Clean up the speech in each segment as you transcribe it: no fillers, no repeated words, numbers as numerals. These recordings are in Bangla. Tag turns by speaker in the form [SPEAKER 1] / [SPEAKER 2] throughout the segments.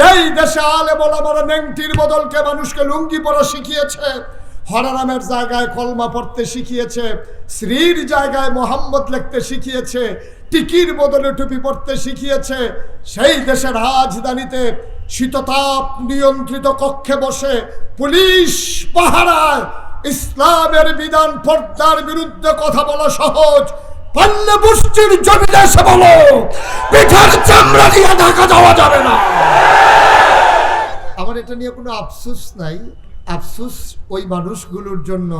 [SPEAKER 1] যেই দেশে আলেম ওলামারা নেংটির বদলকে মানুষকে লুঙ্গি পরা শিখিয়েছে, হরারামের জায়গায় কলমা পড়তে শিখিয়েছে, শ্রীর জায়গায় মোহাম্মদ লিখতে শিখিয়েছে, টিকির বদলে টুপি পড়তে শিখিয়েছে, সেই দেশের রাজধানীতে শীততাপ নিয়ন্ত্রিত কক্ষে বসে পুলিশ পাহারায় ইসলামের বিধান পর্দার বিরুদ্ধে কথা বলা সহজ, পারলে বস্তির জমিনে এসে বলো, পিঠার চামড়া দিয়ে ঢাকা যাওয়া যাবে না। আমার এটা নিয়ে কোনো আফসোস নাই। আফসোস ওই মানুষগুলোর জন্য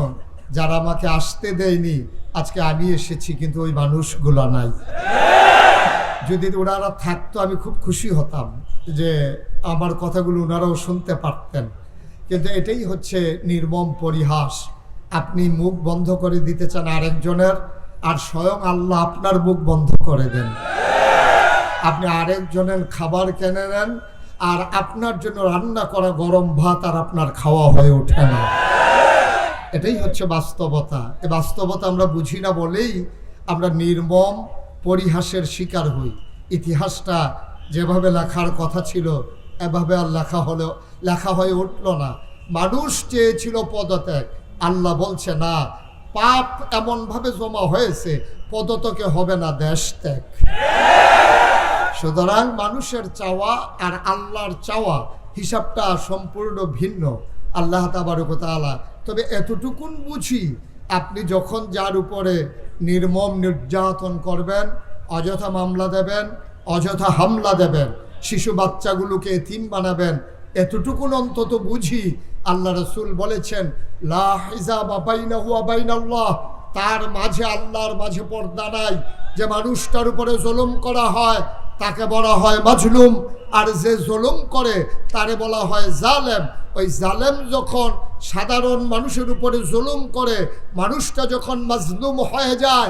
[SPEAKER 1] যারা আমাকে আসতে দেয়নি। আজকে আমি এসেছি, কিন্তু ওই মানুষগুলো নাই। যদি ওনারা থাকতো আমি খুব খুশি হতাম যে আমার কথাগুলো ওনারাও শুনতে পারতেন। কিন্তু এটাই হচ্ছে নির্মম পরিহাস। আপনি মুখ বন্ধ করে দিতে চান আরেকজনের, আর স্বয়ং আল্লাহ আপনার মুখ বন্ধ করে দেন। আপনি আরেকজনের খাবার কিনে নেন, আর আপনার জন্য রান্না করা গরম ভাত আর আপনার খাওয়া হয়ে ওঠে না। এটাই হচ্ছে বাস্তবতা। এই বাস্তবতা আমরা বুঝি না বলেই আমরা নির্মম পরিহাসের শিকার হই। ইতিহাসটা যেভাবে লেখার কথা ছিল এভাবে আর লেখা হয়ে উঠল না। মানুষ চেয়েছিল পদত্যাগ, আল্লাহ বলছে না, পাপ এমনভাবে জমা হয়েছে পদত্যাগে হবে না, দেশ ত্যাগ। সুতরাং মানুষের চাওয়া আর আল্লাহর চাওয়া হিসাবটা সম্পূর্ণ ভিন্ন। আল্লাহ তাবারক ওয়া তাআলা তবে এতটুকুন বুঝি, আপনি যখন যার উপরে নির্মম নির্যাতন করবেন, অযথা মামলা দেবেন, অযথা হামলা দেবেন, শিশু বাচ্চাগুলোকে এতিম বানাবেন, এতটুকুন অন্তত বুঝি আল্লাহ রাসূল বলেছেন লা হিজাবা বাইনাহু ওয়া বাইনাল্লাহ, তার মাঝে আল্লাহর মাঝে পর্দা নাই। যে মানুষটার উপরে জুলুম করা হয় তাকে বলা হয় মাজলুম, আর যে জুলুম করে তারে বলা হয় জালেম। ওই জালেম যখন সাধারণ মানুষের উপরে জুলুম করে, মানুষটা যখন মাজলুম হয়ে যায়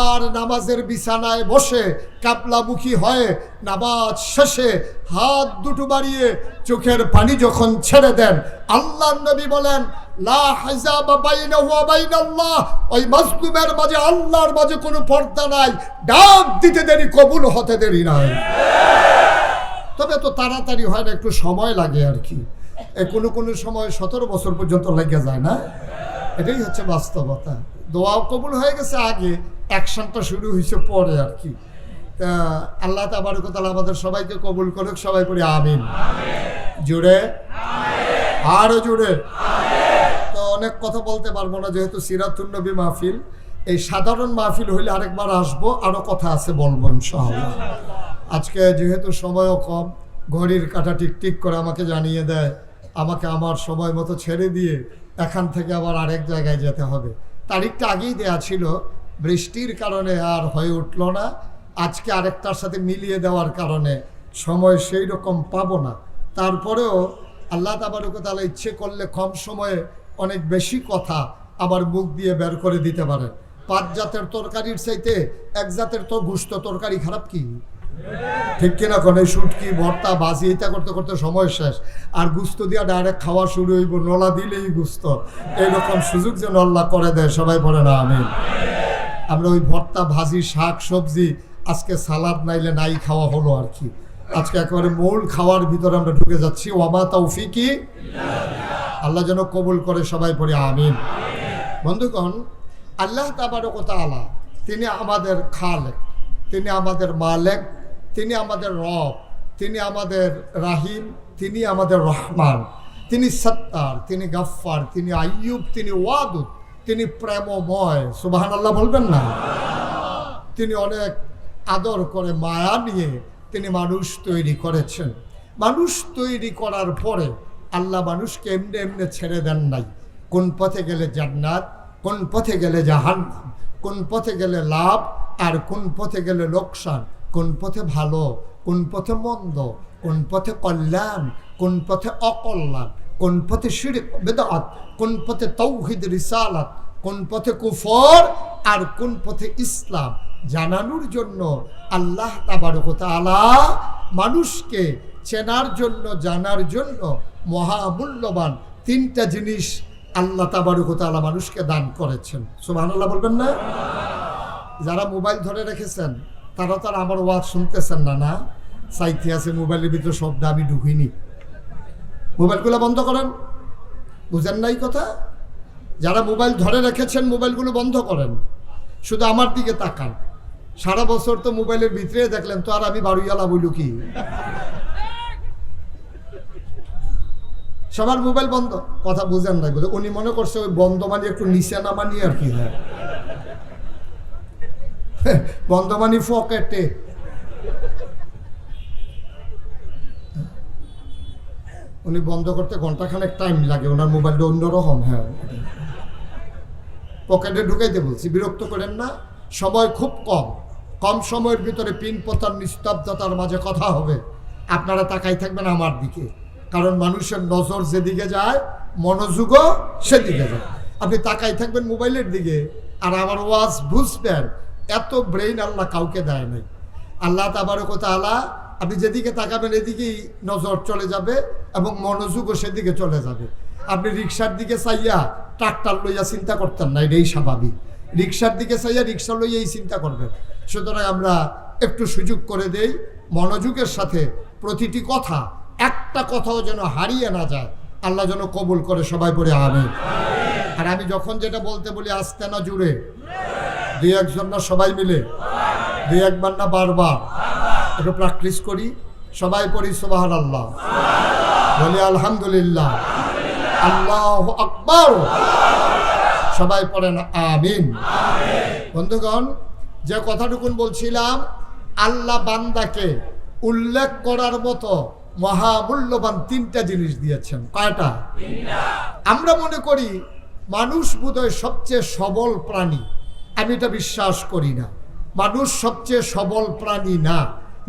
[SPEAKER 1] আর নামাজের বিছানায় বসে কাপলামুখী হয়ে নামাজ শেষে হাত দুটো বাড়িয়ে চোখের পানি যখন ছেড়ে দেন, আল্লাহর নবী বলেন লা হিজাবা বাইনাহু ওয়া বাইনাল্লাহ, ওই মাজলুমের মাঝে আল্লাহর মাঝে কোনো পর্দা নাই। ডাক দিতে দেরি, কবুল হতে দেরি নাই। তবে তো তাড়াতাড়ি হয় না, একটু সময় লাগে আর কি। কোনো সময় 17 বছর পর্যন্ত লেগে যায় না। এটাই হচ্ছে বাস্তবতা। দোয়াও কবুল হয়ে গেছে আগে, অ্যাকশনটা শুরু হয়েছে পরে আর কি। তা আল্লাহ তাবারক ওয়া তাআলা আমাদের সবাইকে কবুল করুক। সবাই বলি আমিন। জুড়ে আরো জুড়ে। তো অনেক কথা বলতে পারবো না, যেহেতু সিরাতুন নবী মাহফিল। এই সাধারণ মাহফিল হইলে আরেকবার আসবো, আরো কথা আছে বলবো ইনশাআল্লাহ। আজকে যেহেতু সময়ও কম, ঘড়ির কাঁটা টিকটিক করে আমাকে জানিয়ে দেয় আমাকে আমার সময় মতো ছেড়ে দিয়ে এখান থেকে আবার আরেক জায়গায় যেতে হবে। তারিখটা আগেই দেয়া ছিল, বৃষ্টির কারণে আর হয়ে উঠল না। আজকে আরেকটার সাথে মিলিয়ে দেওয়ার কারণে সময় সেই রকম পাবো না। তারপরেও আল্লাহ তাবারক ওয়া তাআলা ইচ্ছে করলে কম সময়ে অনেক বেশি কথা আমার মুখ দিয়ে বের করে দিতে পারেন। 5 জাতের তরকারির চাইতে 1 জাতের তো গুস্ত তরকারি খারাপ কি? ঠিক কিনা? কোনো শুটকি ভর্তা ভাজি এটা করতে করতে সময় শেষ, আর গুস্ত দিয়া ডাইরেক্ট খাওয়া শুরু হইব, নলা দিলেই গুস্ত। এইরকম সুযোগ যেন আল্লাহ করে দেয়। সবাই পড়ে না আমিন। আমরা ওই ভর্তা ভাজি শাক সবজি, আজকে সালাদ নাইলে নাই খাওয়া হলো আর কি। আজকে একেবারে মূল খাওয়ার ভিতরে আমরা ঢুকে যাচ্ছি। ওয়ামা তাওফিকি, আল্লাহ যেন কবুল করে। সবাই পড়ে আমিন। বন্ধুগণ, আল্লাহ তাবারক ওয়া তাআলা তিনি আমাদের খালেক, তিনি আমাদের মালেক, তিনি আমাদের রব, তিনি আমাদের রাহিম, তিনি আমাদের রহমান, তিনি সত্তার, তিনি গাফফার, তিনি আইয়ুব, তিনি ওয়াদুদ, তিনি প্রেমময়। সুবহানাল্লাহ বলবেন না? তিনি অনেক আদর করে মায়া নিয়ে তিনি মানুষ তৈরি করেছেন। মানুষ তৈরি করার পরে আল্লাহ মানুষকে এমনি এমনি ছেড়ে দেন নাই। কোন পথে গেলে জান্নাত, কোন পথে গেলে জাহান্নাম, কোন পথে গেলে লাভ আর কোন পথে গেলে লোকসান, কোন পথে ভালো, কোন পথে মন্দ, কোন পথে কল্যাণ, কোন পথে অকল্যাণ, কোন পথে শিরক বিদআত, কোন পথে তাওহীদ রিসালাত, কোন পথে কুফর আর কোন পথে ইসলাম জানানোর জন্য আল্লাহ তাবারক ওয়া তাআলা মানুষকে চেনার জন্য, জানার জন্য মহামূল্যবান 3টা জিনিস আল্লাহ তাবারক ওয়া তাআলা মানুষকে দান করেছেন। সুবহানাল্লাহ বলবেন না? যারা মোবাইল ধরে রেখেছেন তারা তো আমার ওয়াজ শুনতেছেন না, না? সাইতে আছে মোবাইলের ভিতরে শব্দ আমি ঢুকিনি। মোবাইলগুলো বন্ধ করেন। বুঝেন নাই কথা? যারা মোবাইল ধরে রেখেছেন মোবাইলগুলো বন্ধ করেন, শুধু আমার দিকে তাকান। সারা বছর তো মোবাইলের ভিতরে দেখলেন, তো আর আমি বাড়িওয়ালা বইল কি? সবার মোবাইল বন্ধ। কথা বুঝেন নাই বোধ, উনি মনে করছে ওই বন্ধ মানে একটু নিচে নামানি আর কি। হ্যাঁ, বন্ধ মানে পকেটে। উনি বন্ধ করতে ঘন্টাখানেক টাইম লাগে, ওনার মোবাইলটা অন্যরকম। হ্যাঁ, পকেটে ঢুকাইতে বলছি, বিরক্ত করেন না। সময় খুব কম সময়ের ভিতরে পিন পতার নিস্তব্ধতার মাঝে কথা হবে। আপনারা তাকাই থাকবেন আমার দিকে, কারণ মানুষের নজর যেদিকে যায় মনোযোগও সেদিকে যায়। আপনি তাকাই থাকবেন মোবাইলের দিকে আর আমার ওয়াজ বুঝবেন। এত ব্রেইন আল্লাহ কাউকে দেয় নাই। আল্লাহ তাবারক ওয়া তাআলা আপনি যেদিকে তাকাবেন এদিকেই নজর চলে যাবে এবং মনোযোগও সেদিকে চলে যাবে। আপনি রিক্সার দিকে চাইয়া ট্রাক্টর লইয়া চিন্তা করতেন না, এটাই স্বাভাবিক। রিক্সার দিকে চাইয়া রিক্সা লইয়াই চিন্তা করবেন। সুতরাং আমরা একটু সুযোগ করে দেই, মনোযোগের সাথে প্রতিটি কথা, একটা কথাও যেন হারিয়ে না যায়। আল্লাহ যেন কবুল করে, সবাই পড়ে আমিন। আর আমি যখন যেটা বলতে বলি আস্তে না জুড়ে, দুই একজন না সবাই মিলে, দুই একবার না বারবার একটু প্র্যাকটিস করি। সবাই পড়ি সুবহানাল্লাহ, বলি আলহামদুলিল্লাহ, আল্লাহু আকবার। সবাই পড়েন আমিন। বন্ধুগণ, যে কথাটুকুন বলছিলাম, আল্লাহ বান্দাকে উল্লেখ করার মতো মহামূল্যবান তিনটা জিনিস দিয়েছেন। কয়টা? আমরা মনে করি মানুষ বোধহয় সবচেয়ে সবল প্রাণী। আমি এটা বিশ্বাস করি না। মানুষ সবচেয়ে সবল প্রাণী না।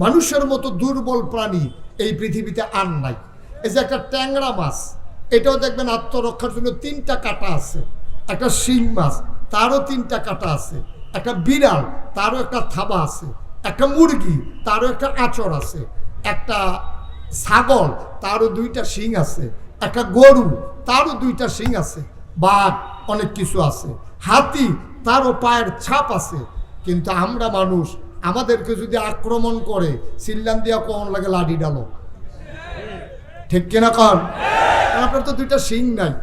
[SPEAKER 1] মানুষের মতো দুর্বল প্রাণী এই পৃথিবীতে আর নাই। এই যে একটা ট্যাংরা মাছ, এটাও দেখবেন আত্মরক্ষার জন্য 3টা কাঁটা আছে। একটা শিং মাছ, তারও 3টা কাঁটা আছে। একটা বিড়াল, তারও একটা থাবা আছে। একটা মুরগি, তারও একটা আঁচড় আছে। একটা ছাগল, তারও 2টা শিং আছে। একটা গরু, তারও 2টা শিং আছে। বাঘ, অনেক কিছু আছে। হাতি, তারও পায়ের ছাপ আছে। কিন্তু আমরা মানুষ, আমাদেরকে যদি আক্রমণ করে চিল্লান দিয়া কোন লাগে লাঠি ডালো, ঠিক কিনা কন? আপনার তো 2টা শিং নাই,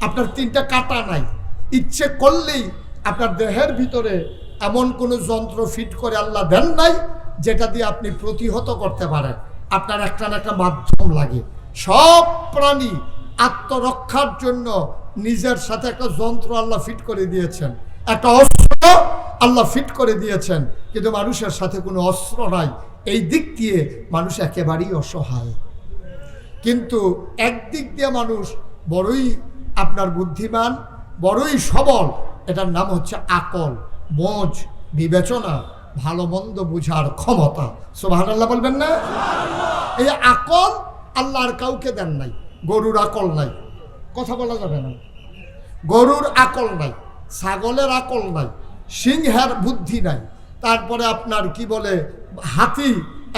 [SPEAKER 1] আপনার 3টা কাঁটা নাই। ইচ্ছে করলেই আপনার দেহের ভিতরে এমন কোনো যন্ত্র ফিট করে আল্লাহ দেন নাই যেটা দিয়ে আপনি প্রতিহত করতে পারেন। আপনার একটা না একটা মাধ্যম লাগে। সব প্রাণী আত্মরক্ষার জন্য নিজের সাথে একটা যন্ত্র আল্লাহ ফিট করে দিয়েছেন, একটা অস্ত্র আল্লাহ ফিট করে দিয়েছেন। কিন্তু মানুষের সাথে কোনো অস্ত্র নাই। এই দিক দিয়ে মানুষ একেবারেই অসহায়। কিন্তু একদিক দিয়ে মানুষ বড়ই আপনার বুদ্ধিমান, বড়ই সবল। এটার নাম হচ্ছে আকল, বোঝ, বিবেচনা, ভালো মন্দ বুঝার ক্ষমতা। সুবহানাল্লাহ বলবেন না? এই আকল আল্লাহ আর কাউকে দেন নাই। গরুর আকল নাই, কথা বলা যাবে না। গরুর আকল নাই, ছাগলের আকল নাই, সিংহের বুদ্ধি নাই। তারপরে আপনার কি বলে হাতি,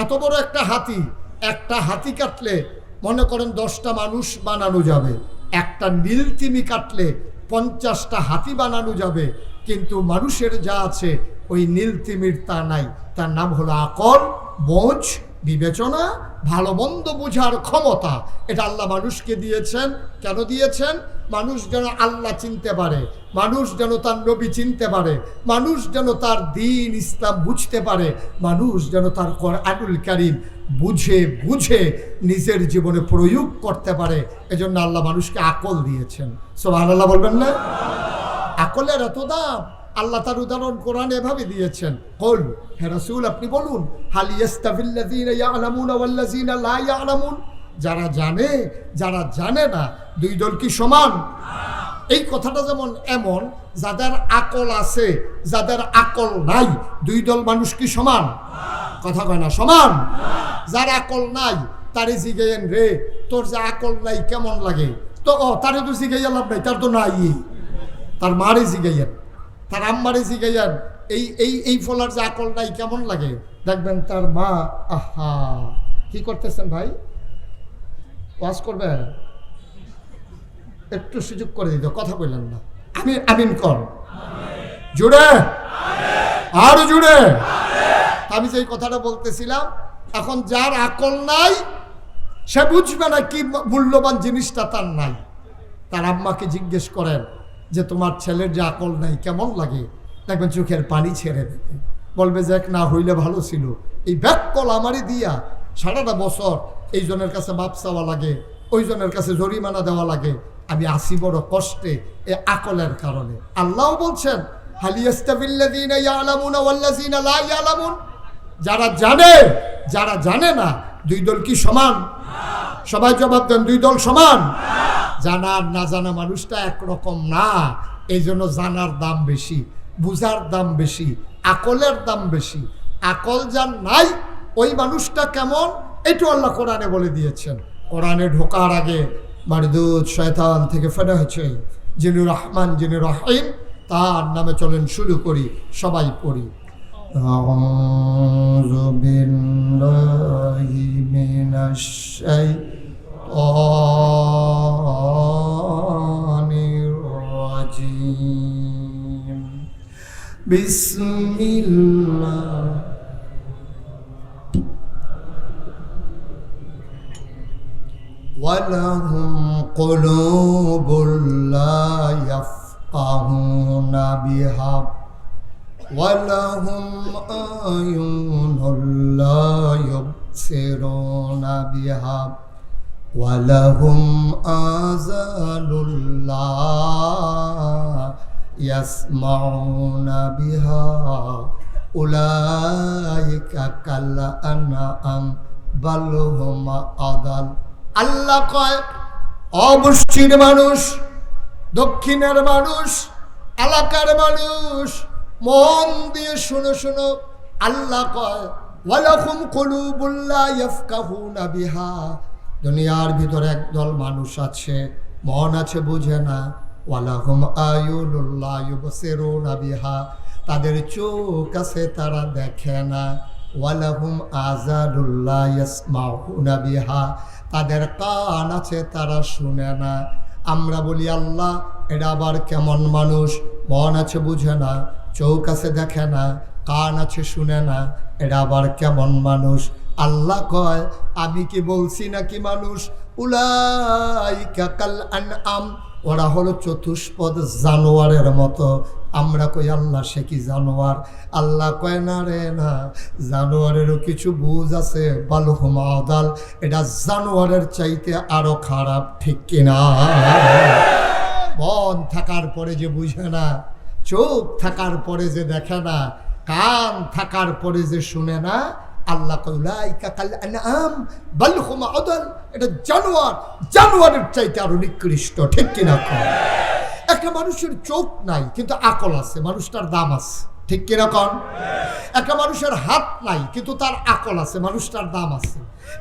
[SPEAKER 1] এত বড় একটা হাতি কাটলে মনে করেন 10টা মানুষ বানানো যাবে। একটা নীলতিমি কাটলে 50টা হাতি বানানো যাবে। কিন্তু মানুষের যা আছে ওই নীলতিমির তা নাই। তার নাম হলো আকল, বোঝ, বিবেচনা, ভালো মন্দ বোঝার ক্ষমতা। এটা আল্লাহ মানুষকে দিয়েছেন। কেন দিয়েছেন? মানুষ যেন আল্লাহ চিনতে পারে, মানুষ যেন তার নবী চিনতে পারে, মানুষ যেন তার দ্বীন ইসলাম বুঝতে পারে, মানুষ যেন তার কোরআনুল কারীম বুঝে নিজের জীবনে প্রয়োগ করতে পারে। এজন্য আল্লাহ মানুষকে আকল দিয়েছেন। সুবহানাল্লাহ বলবেন না? আকলের এত দাম। আল্লাহ তার উদাহরণ কোরআনে এভাবে দিয়েছেন। কুল, হে রাসূল আপনি বলুন, হাল ইয়াস্তাবিল্লাযীনা ইয়ালামুনা ওয়াল্লাযীনা লা ইয়ালামুন, যারা জানে যারা জানে না, দুই দল কি সমান? এই কথাটা যেমন এমন, যাদের আকল আছে যাদের আকল নাই, দুই দল মানুষ কি সমান? কথা কয় না, সমান। যার আকল নাই তারে জিগাইয়েন, রে তোর যে আকল নাই কেমন লাগে? তো তারে তো জিগাইয়া লাভ নাই, তার তো নাই। তার মারে জিগাইয়েন, তার আম্মারে জিগাইয়েন, এই ফলার যে আকল নাই কেমন লাগে? দেখবেন তার মা, আহা কি করতেছেন ভাই, ওয়াজ করবে? একটু সুযোগ করে দিত, কথা বললেন না। আমিন কর, জুড়ে আরো জুড়ে। আমি যে কথাটা বলতেছিলাম, এখন যার আকল নাই সে বুঝবে না কি মূল্যবান জিনিসটা তার নাই। তার আম্মাকে জিজ্ঞেস করেন যে তোমার ছেলের যে আকল নাই কেমন লাগে, দেখবেন চোখের পানি ছেড়ে দেবে, বলবে যে এক না হইলে ভালো ছিল, এই ব্যাককল আমারই দিয়া সারাটা বছর এই জনের কাছে মাপ চাওয়া লাগে, ওই জনের কাছে জরিমানা দেওয়া লাগে, আমি আসি বড় কষ্টে এই আকলের কারণে। আল্লাহ বলছেন হালিয়াস্তাবিল্লাযীনা ইয়ালামুনা ওয়াল্লাযীনা লা ইয়ালামুন, যারা জানে যারা জানে না দুই দল কি সমান? সবাই জবাব দেন, দুই দল সমান? জানার না জানা মানুষটা একরকম না। এই জন্য জানার দাম বেশি, বুঝার দাম বেশি, আকলের দাম বেশি। আকল যার নাই ওই মানুষটা কেমন এটাও আল্লাহ কোরআনে বলে দিয়েছেন। কোরআনে ঢোকার আগে মারদুদ শয়তান থেকে ফেরা হয়েছে, যিনি রহমান যিনি রহিম, তার নামে চলেন শুরু করি, সবাই পড়ি। আউযু বিল্লাহি মিনাশ শাইতানির রাজীম। বিসমিল্লাহ। ওয়ালাহুম কুলুবুল লা ইয়াফকাহুনা বিহা ওয়ালাহুম আয়ুনুল লা ইউবসিরুনা বিহা ওয়ালাহুম আযানুল লা ইয়াসমাউনা বিহা উলাইকা কাল আনআম বাল হুম আদাল। আল্লাহ কয় অবশ্যির মানুষ, দক্ষিণের মানুষ, এলাকার মানুষ মন দিয়ে শুনো শুনো। আল্লাহ কয় ওয়ালাহুম কুলুবুল লা ইয়াফকাহুনা বিহা, দুনিয়ার ভিতরে একদল মানুষ আছে মন আছে বুঝে না। ওয়ালাহুম আয়ুনুল লা ইউবসিরুনা বিহা, তাদের চোখ আছে তারা দেখে না। ওয়ালাহুম আযানুল লা ইয়াসমাউনা বিহা, তাদের কান আছে তারা শুনে না। আমরা বলি আল্লাহ এটা আবার কেমন মানুষ? মন আছে বুঝে না, চোখ আছে দেখে না, কান আছে শুনে না, এটা আবার কেমন মানুষ? আল্লাহ কয় আমি কি বলছি নাকি মানুষ? উলাইকা কাল আনআম, ওরা হলো চতুষ্পদ জানোয়ারের মতো। আমরা কই আল্লাহ সে কি জানোয়ার? আল্লাহ কয় না রে না, জানোয়ারেরও কিছু বুঝ আছে। বাল হুম আদাল, এটা জানোয়ারের চাইতে আরো খারাপ, ঠিক কিনা? মন থাকার পরে যে বুঝে না, চোখ থাকার পরে যে দেখে না, কান থাকার পরে যে শুনে না, আল্লাহ উলাইকা কাল আনআম বাল হুম আদাল, এটা জানোয়ার, জানোয়ারের চাইতে আরো নিকৃষ্ট, ঠিক কিনা? একটা মানুষের চোখ নাই কিন্তু আকল আছে, মানুষটার দাম আছে, ঠিক কিরকম? একটা মানুষের হাত নাই কিন্তু তার আকল আছে, মানুষটার দাম আছে।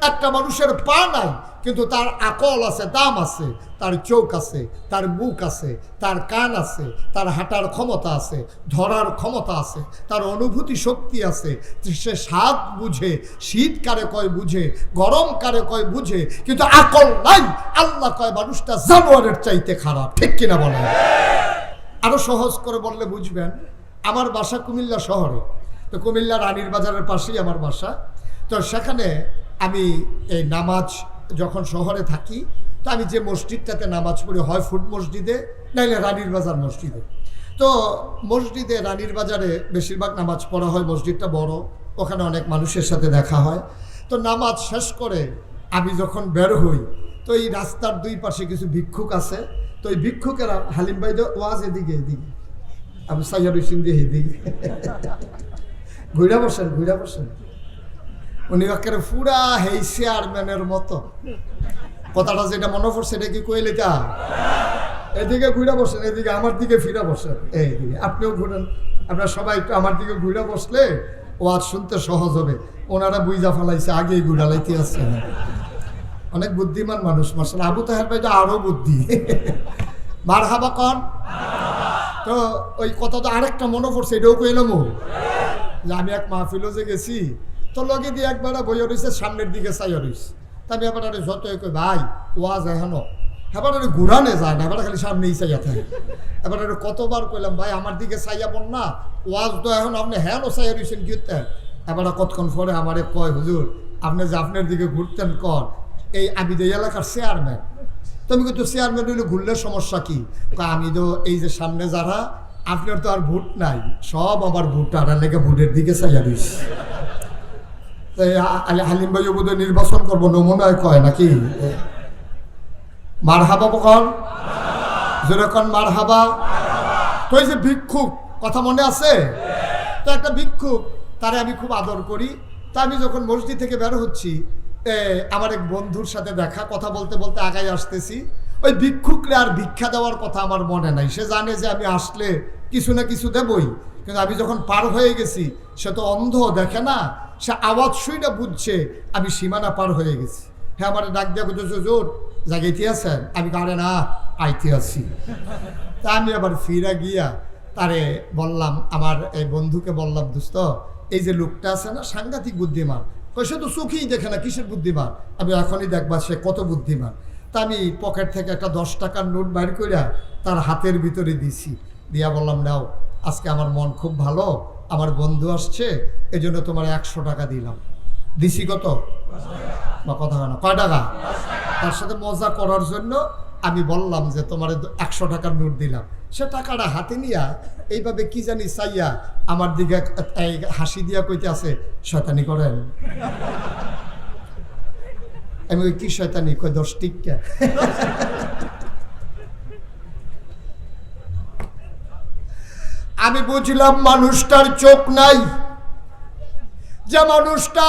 [SPEAKER 1] একটা মানুষের পা নাই কিন্তু তার আকল আছে, দাম আছে। তার চোখ আছে, তার মুখ আছে, তার কান আছে, তার হাঁটার ক্ষমতা আছে, ধরার ক্ষমতা আছে, তার অনুভূতি শক্তি আছে। সে স্বাদ বুঝে, শীত কারে কয় বুঝে, গরম কারে কয় বুঝে, কিন্তু আকল নাই। আল্লাহ কয় মানুষটা জানোয়ারের চাইতে খারাপ, ঠিক কিনা বলেন? আরো সহজ করে বললে বুঝবেন। আমার বাসা কুমিল্লা শহরে, তো কুমিল্লা রানীর বাজারের পাশেই আমার বাসা। তো সেখানে আমি এই নামাজ যখন শহরে থাকি, তো আমি যে মসজিদটাতে নামাজ পড়ি হয় ফুট মসজিদে, নাইলে রানীর বাজার মসজিদে। তো মসজিদে রানীর বাজারে বেশিরভাগ নামাজ পড়া হয়, মসজিদটা বড়, ওখানে অনেক মানুষের সাথে দেখা হয়। তো নামাজ শেষ করে আমি যখন বের হই, তো এই রাস্তার দুই পাশে কিছু ভিক্ষুক আছে। তো এই ভিক্ষুকেরা হালিম ভাই ওয়াজ এদিকে এদিকে, আমি সাইয়ার হোসেন দিয়ে এদিকে ঘুরা বসেন, ঘুরা বসেন। উনি একেবারে পুরা হেই চেয়ারম্যানের মতো। কথাটা যেটা মনে পড়ছে এটা কি কইলে তা? এদিকে ঘুরা বসেন, এদিকে আমার দিকে ফিরা বসেন, এইদিকে আপনিও ঘুরেন। আপনারা সবাই একটু আমার দিকে ঘুরা বসলে ওয়াজ শুনতে সহজ হবে। ওনারা বুইজা ফেলাইছে, আগেই ঘুরালাইতে আসছে। অনেক বুদ্ধিমান মানুষ মাশাআল্লাহ। আবু তাহের ভাই তো আরো বুদ্ধি, মারহাবা কন। তো ওই কথা তো আরেকটা মনে পড়ছে, এটাও কইলাম যে আমি এক মাহফিলও যে গেছি, তো লগে দিয়ে একবার বইয়া রয়েছে, সামনের দিকে চাইয়া রয়েছে। তা আমি এবার যত কই ভাই ওয়াজ এখনো, এবার ঘুরানে যায় না, এবার খালি সামনেই চাইয়া থাকে। এবার কতবার কইলাম ভাই আমার দিকে চাইয়া পড় না, ওয়াজ তো এখন আপনি হ্যাঁ চাইয়া রয়েছেন কি? এবার কতক্ষণ পরে আমারে কয় হুজুর আপনি যে আপনার দিকে ঘুরতেন কর, এই আমি তো এই এলাকার চেয়ারম্যান। তুমি কিন্তু চেয়ারম্যান হইলে ঘুরলে সমস্যা কি? আমি তো এই যে সামনে যারা, আপনার তো আর ভোট নাই, সব আমার ভোট আর লেগে ভোটের দিকে চাইয়া দিস। তাই হালিম ভাই বোধহয় নির্বাচন করবো নমুনায় কয় নাকি? মার হাবা কন, যেরকম মার হাবা। তো এই যে ভিক্ষুক কথা মনে আছে তো, একটা ভিক্ষুক, তারে আমি খুব আদর করি। তা আমি যখন মসজিদ থেকে বের হচ্ছি, আমার এক বন্ধুর সাথে দেখা, কথা বলতে বলতে আগাই আসতেছি। ওই ভিক্ষুকরে আর ভিক্ষা দেওয়ার কথা আমার মনে নাই, সে জানে যে আমি আসলে কিছু না কিছু দেবই। কিন্তু আমি যখন পার হয়ে গেছি, সে তো অন্ধ, দেখে না, সে আওয়াজ শুনে বুঝছে আমি সীমানা পার হয়ে গেছি। হ্যাঁ, আমার ডাক দেওয়া করতেছে, জোর জাগাইতে আছেন? আমি কারে না, আইতে আছি। তা আমি আবার ফিরা গিয়া তারে বললাম, আমার এই বন্ধুকে বললাম, দোস্ত এই যে লোকটা আছে না, সাংঘাতিক বুদ্ধিমান। সে তো চোখেই দেখে না, কিসের বুদ্ধিমান? আমি এখনই দেখবা সে কত বুদ্ধিমান। তা আমি পকেট থেকে একটা 10 টাকার নোট বাইর করিয়া তার হাতের ভিতরে দিছি, দিয়া বললাম, নাও, আজকে আমার মন খুব ভালো, আমার বন্ধু আসছে, এই জন্য তোমার 100 টাকা দিলাম। দিছি কত বা কথা না, কয় টাকা? তার সাথে মজা করার জন্য আমি বললাম যে তোমার 100 টাকার নোট দিলাম। সে টাকাটা হাতে নিয়া এইভাবে কি জানি চাইয়া আমার দিকে হাসি দিয়া কইতে আছে, শয়তানি করেন। আমি ওই কি শয়তানি? কই 10 টিক্কা। আমি বুঝলাম মানুষটার চোখ নাই, যে মানুষটা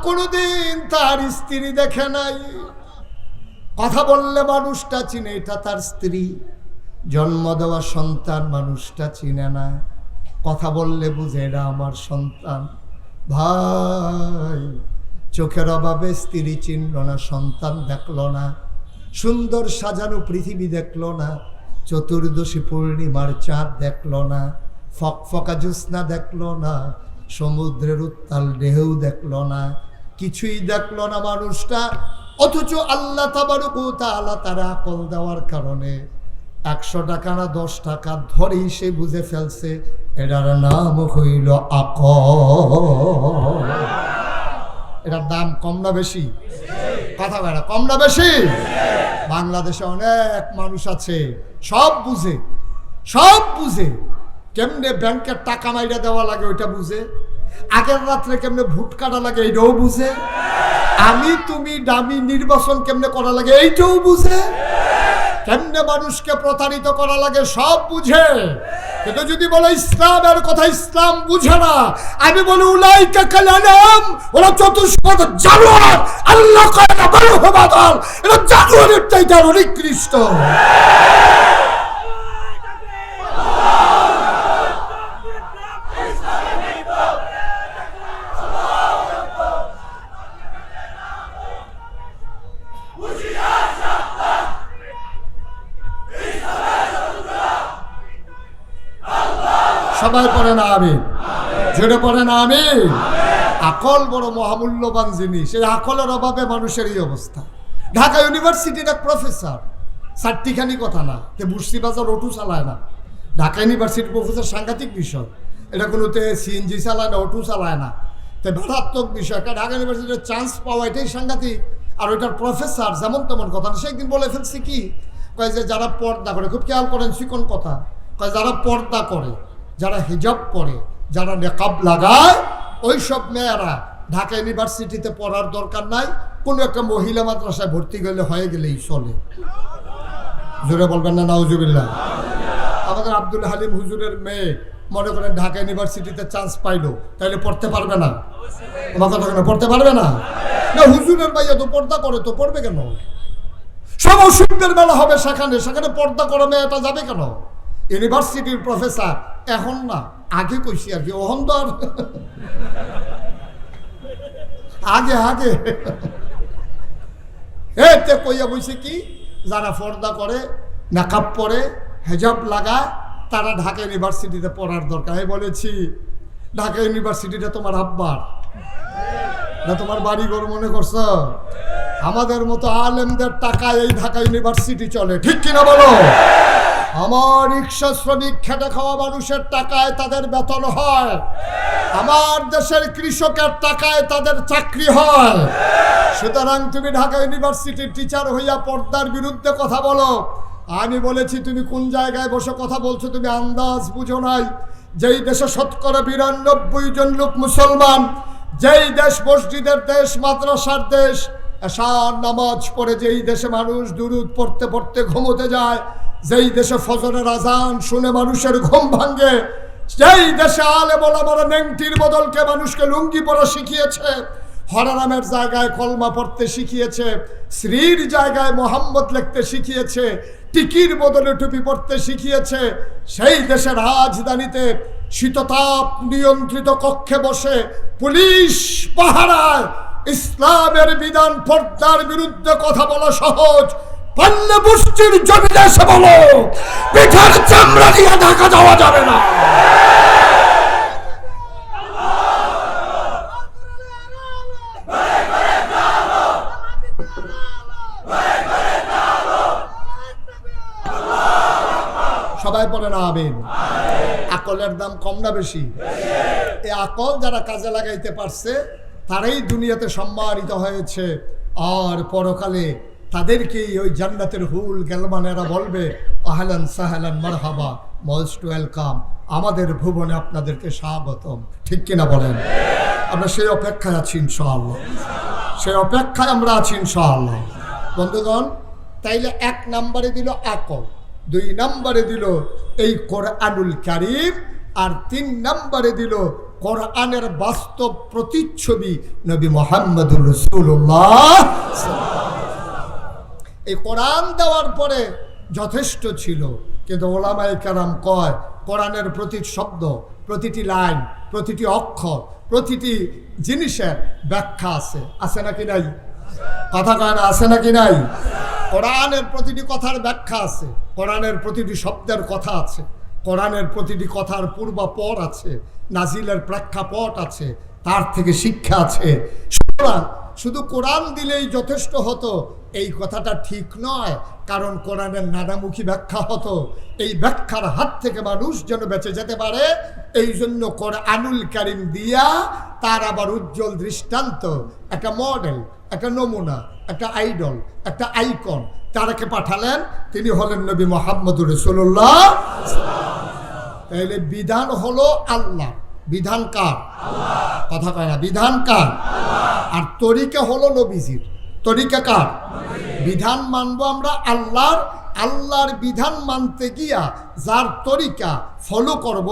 [SPEAKER 1] কোনোদিন তার স্ত্রী দেখে নাই। কথা বললে মানুষটা চিনে এটা তার স্ত্রী, জন্ম দেওয়া সন্তান মানুষটা চিনে না, কথা বললে বুঝে এটা আমার সন্তান। ভাই, চোখের অভাবে স্ত্রী চিনল না, সন্তান দেখল না, সুন্দর সাজানো পৃথিবী দেখল না, চতুর্দশী পূর্ণিমার চাঁদ দেখল না, ফকফকা জ্যোৎস্না দেখল না, সমুদ্রের উত্তাল ঢেউ দেখল না, কিছুই দেখল না মানুষটা। অথচ আল্লাহ তাবারক ওয়া তাআলা তার আকল দেওয়ার কারণে 100 টাকা না 10 টাকা ধরেই সে বুঝে ফেলছে এটার নাম হইল আকল। এটার দাম কম না বেশি? কথা বলে কম না বেশি? বাংলাদেশে অনেক মানুষ আছে সব বুঝে, সব বুঝে, কেমনে ব্যাংকের টাকা মাইরা দেওয়া লাগে ওইটা বুঝে, আগের রাত্রে কেমনে ভোট কাটা লাগে এইটাও বুঝে, আমি তুমি দামি নির্বাচন কেমনে করা লাগে এইটাও বুঝে, কেমনে মানুষকে প্রতারিত করা লাগে সব বুঝে। কিন্তু যদি বলো ইসলামের কথা, ইসলাম বুঝে না। আমি বলি উলাইকা কাল আনাম, ওরা চতুষ্পদ জানোয়ার। আল্লাহ কয় না বড় হবাদল, এরা জানোয়ারের চাইতে আরো নিকৃষ্ট। সবাই পড়ে না আমিন, জোরে পড়ে না আমিন। আকল বড় মহামূল্যবান জিনিস, এই আকলের অভাবে মানুষের এই অবস্থা। ঢাকা ইউনিভার্সিটির এক প্রফেসর, চারটিখানি কথা না, তে বুসি বাজার অটো চালায় না। ঢাকা ইউনিভার্সিটির প্রফেসর সাংঘাতিক বিষয়, এটা কোনোতে সিএনজি চালায় না, অটো চালায় না, তো মারাত্মক বিষয়। কারণ ঢাকা ইউনিভার্সিটির চান্স পাওয়া এটাই সাংঘাতিক। আর ওইটার প্রফেসর যেমন তেমন কথা না। সে একদিন বলে ফেলছে কি, কয় যে যারা পর্দা করে, খুব খেয়াল করেন চিকন কথা, কয় যারা পর্দা করে, যারা হিজাব পরে, যারা নেকাব লাগায়, ওই সব মেয়েরা ঢাকা ইউনিভার্সিটিতে পড়ার দরকার নাই, কোনো একটা মহিলা মাদ্রাসায় ভর্তি গেলে হয়ে গেলেই চলে। জোরে বলবেন না নাউজুবিল্লাহ। আমাদের আব্দুল হালিম হুজুরের মেয়ে মনে করেন ঢাকা ইউনিভার্সিটিতে চান্স পাইলো, তাইলে পড়তে পারবে না? আমার কথা কেন পড়তে পারবে না? না, হুজুরের ভাইয়া তো পর্দা করে, তো পড়বে কেন? সব অসুবিধার বেলা হবে সেখানে, সেখানে পর্দা করে মেয়েটা যাবে কেন? ইউনিভার্সিটির প্রফেসর, এখন না আগে কইছি আর কি, ওহন তো আর আগে আগে এতে কইয়া বইছে কি, যারা পর্দা করে, মেকআপ পরে, হেজাব লাগায়, তারা ঢাকা ইউনিভার্সিটিতে পড়ার দরকার। আমি বলেছি ঢাকা ইউনিভার্সিটিটা তোমার আব্বার না, তোমার বাড়ি ঘর মনে করছো? আমাদের মতো আলেমদের টাকায় এই ঢাকা ইউনিভার্সিটি চলে, ঠিক কিনা বলো? আমার রিক্সা শ্রমিক খেটে খাওয়া মানুষের টাকায় তাদের বেতন হয়, আমার দেশের কৃষকের টাকায় তাদের চাকরি হয়। সুতরাং তুমি ঢাকা ইউনিভার্সিটির টিচার হইয়া পর্দার বিরুদ্ধে কথা বলো, আমি বলেছি তুমি কোন জায়গায় বসে কথা বলছো তুমি আন্দাজ বুঝো নাই। যেই দেশে 92% জন লোক মুসলমান, যেই দেশ মসজিদের দেশ, মাদ্রাসার দেশ, এশার নামাজ পড়ে যেই দেশে মানুষ দুরূদ পড়তে পড়তে ঘুমোতে যায়, যেই দেশে ফজরের আজান শুনে মানুষের ঘুম ভাঙে, যেই দেশে আলেম ওলামারা নেংটির বদলকে মানুষকে লুঙ্গি পরা শিখিয়েছে, হরারামের জায়গায় কলমা পড়তে শিখিয়েছে, শ্রীর জায়গায় মোহাম্মদ লিখতে শিখিয়েছে, টিকির বদলে টুপি পড়তে শিখিয়েছে, সেই দেশের রাজধানীতে শীততাপ নিয়ন্ত্রিত কক্ষে বসে পুলিশ পাহারায় ইসলামের বিধান পর্দার বিরুদ্ধে কথা বলা সহজ, পাল্লে বস্তির জমিনে এসে বলো পিঠার চামড়া দিয়ে ঢাকা যাওয়া যাবে না। সবাই পড়ে না আমিন। আকলের দাম কম না বেশি? এই আকল যারা কাজে লাগাইতে পারছে তারাই দুনিয়াতে সম্মানিত হয়েছে, আর পরকালে তাদেরকেই ওই জান্নাতের হুল গেলমানেরা বলবে আহলান সাহলান মারহাবা, মোস্ট ওয়েলকাম, আমাদের ভুবনে আপনাদেরকে স্বাগতম। ঠিক কিনা বলেন? আমরা সেই অপেক্ষায় আছি ইনশাআল্লাহ, সেই অপেক্ষায় আমরা আছি ইনশাআল্লাহ। বন্ধুগণ, তাইলে 1 নম্বরে দিল আকল, 2 নম্বরে দিল এই কোরআনুল কারীম, আর 3 নম্বরে দিল কোরআনের বাস্তব প্রতিচ্ছবি নবী মুহাম্মদুর রাসূলুল্লাহ। এই কোরআন দেওয়ার পরে যথেষ্ট ছিল, কিন্তু ওলামায়ে কেরাম কয় কোরআনের প্রতিটি শব্দ, প্রতিটি লাইন, প্রতিটি অক্ষর, প্রতিটি জিনিসের ব্যাখ্যা আছে। আছে নাকি নাই? কথা কয় না, আছে নাকি নাই? কোরআনের প্রতিটি কথার ব্যাখ্যা আছে, কোরআনের প্রতিটি শব্দের কথা আছে, কোরআনের প্রতিটি কথার পূর্বাপর আছে, নাজিলের প্রেক্ষাপট আছে, তার থেকে শিক্ষা আছে। সুতরাং শুধু কোরআন দিলেই যথেষ্ট হতো এই কথাটা ঠিক নয়, কারণ কোরআনের নানামুখী ব্যাখ্যা হতো। এই ব্যাখ্যার হাত থেকে মানুষ যেন বেঁচে যেতে পারে, এই জন্য কোরআনুল কারীম দিয়া তার আবার উজ্জ্বল দৃষ্টান্ত, একটা মডেল, একটা নমুনা, একটা আইডল, একটা আইকন তারাকে পাঠালেন, তিনি হলেন নবী মুহাম্মদুর রাসূলুল্লাহ। তাহলে বিধান হলো আল্লাহ, বিধান কার? কথা কয় না, বিধান কার? আর তরিকা হলো নবীজির। তরিকা কার? বিধান মানবো আমরা আল্লাহর, আল্লাহর বিধান মানতে গিয়া যার তরিকা ফলো করব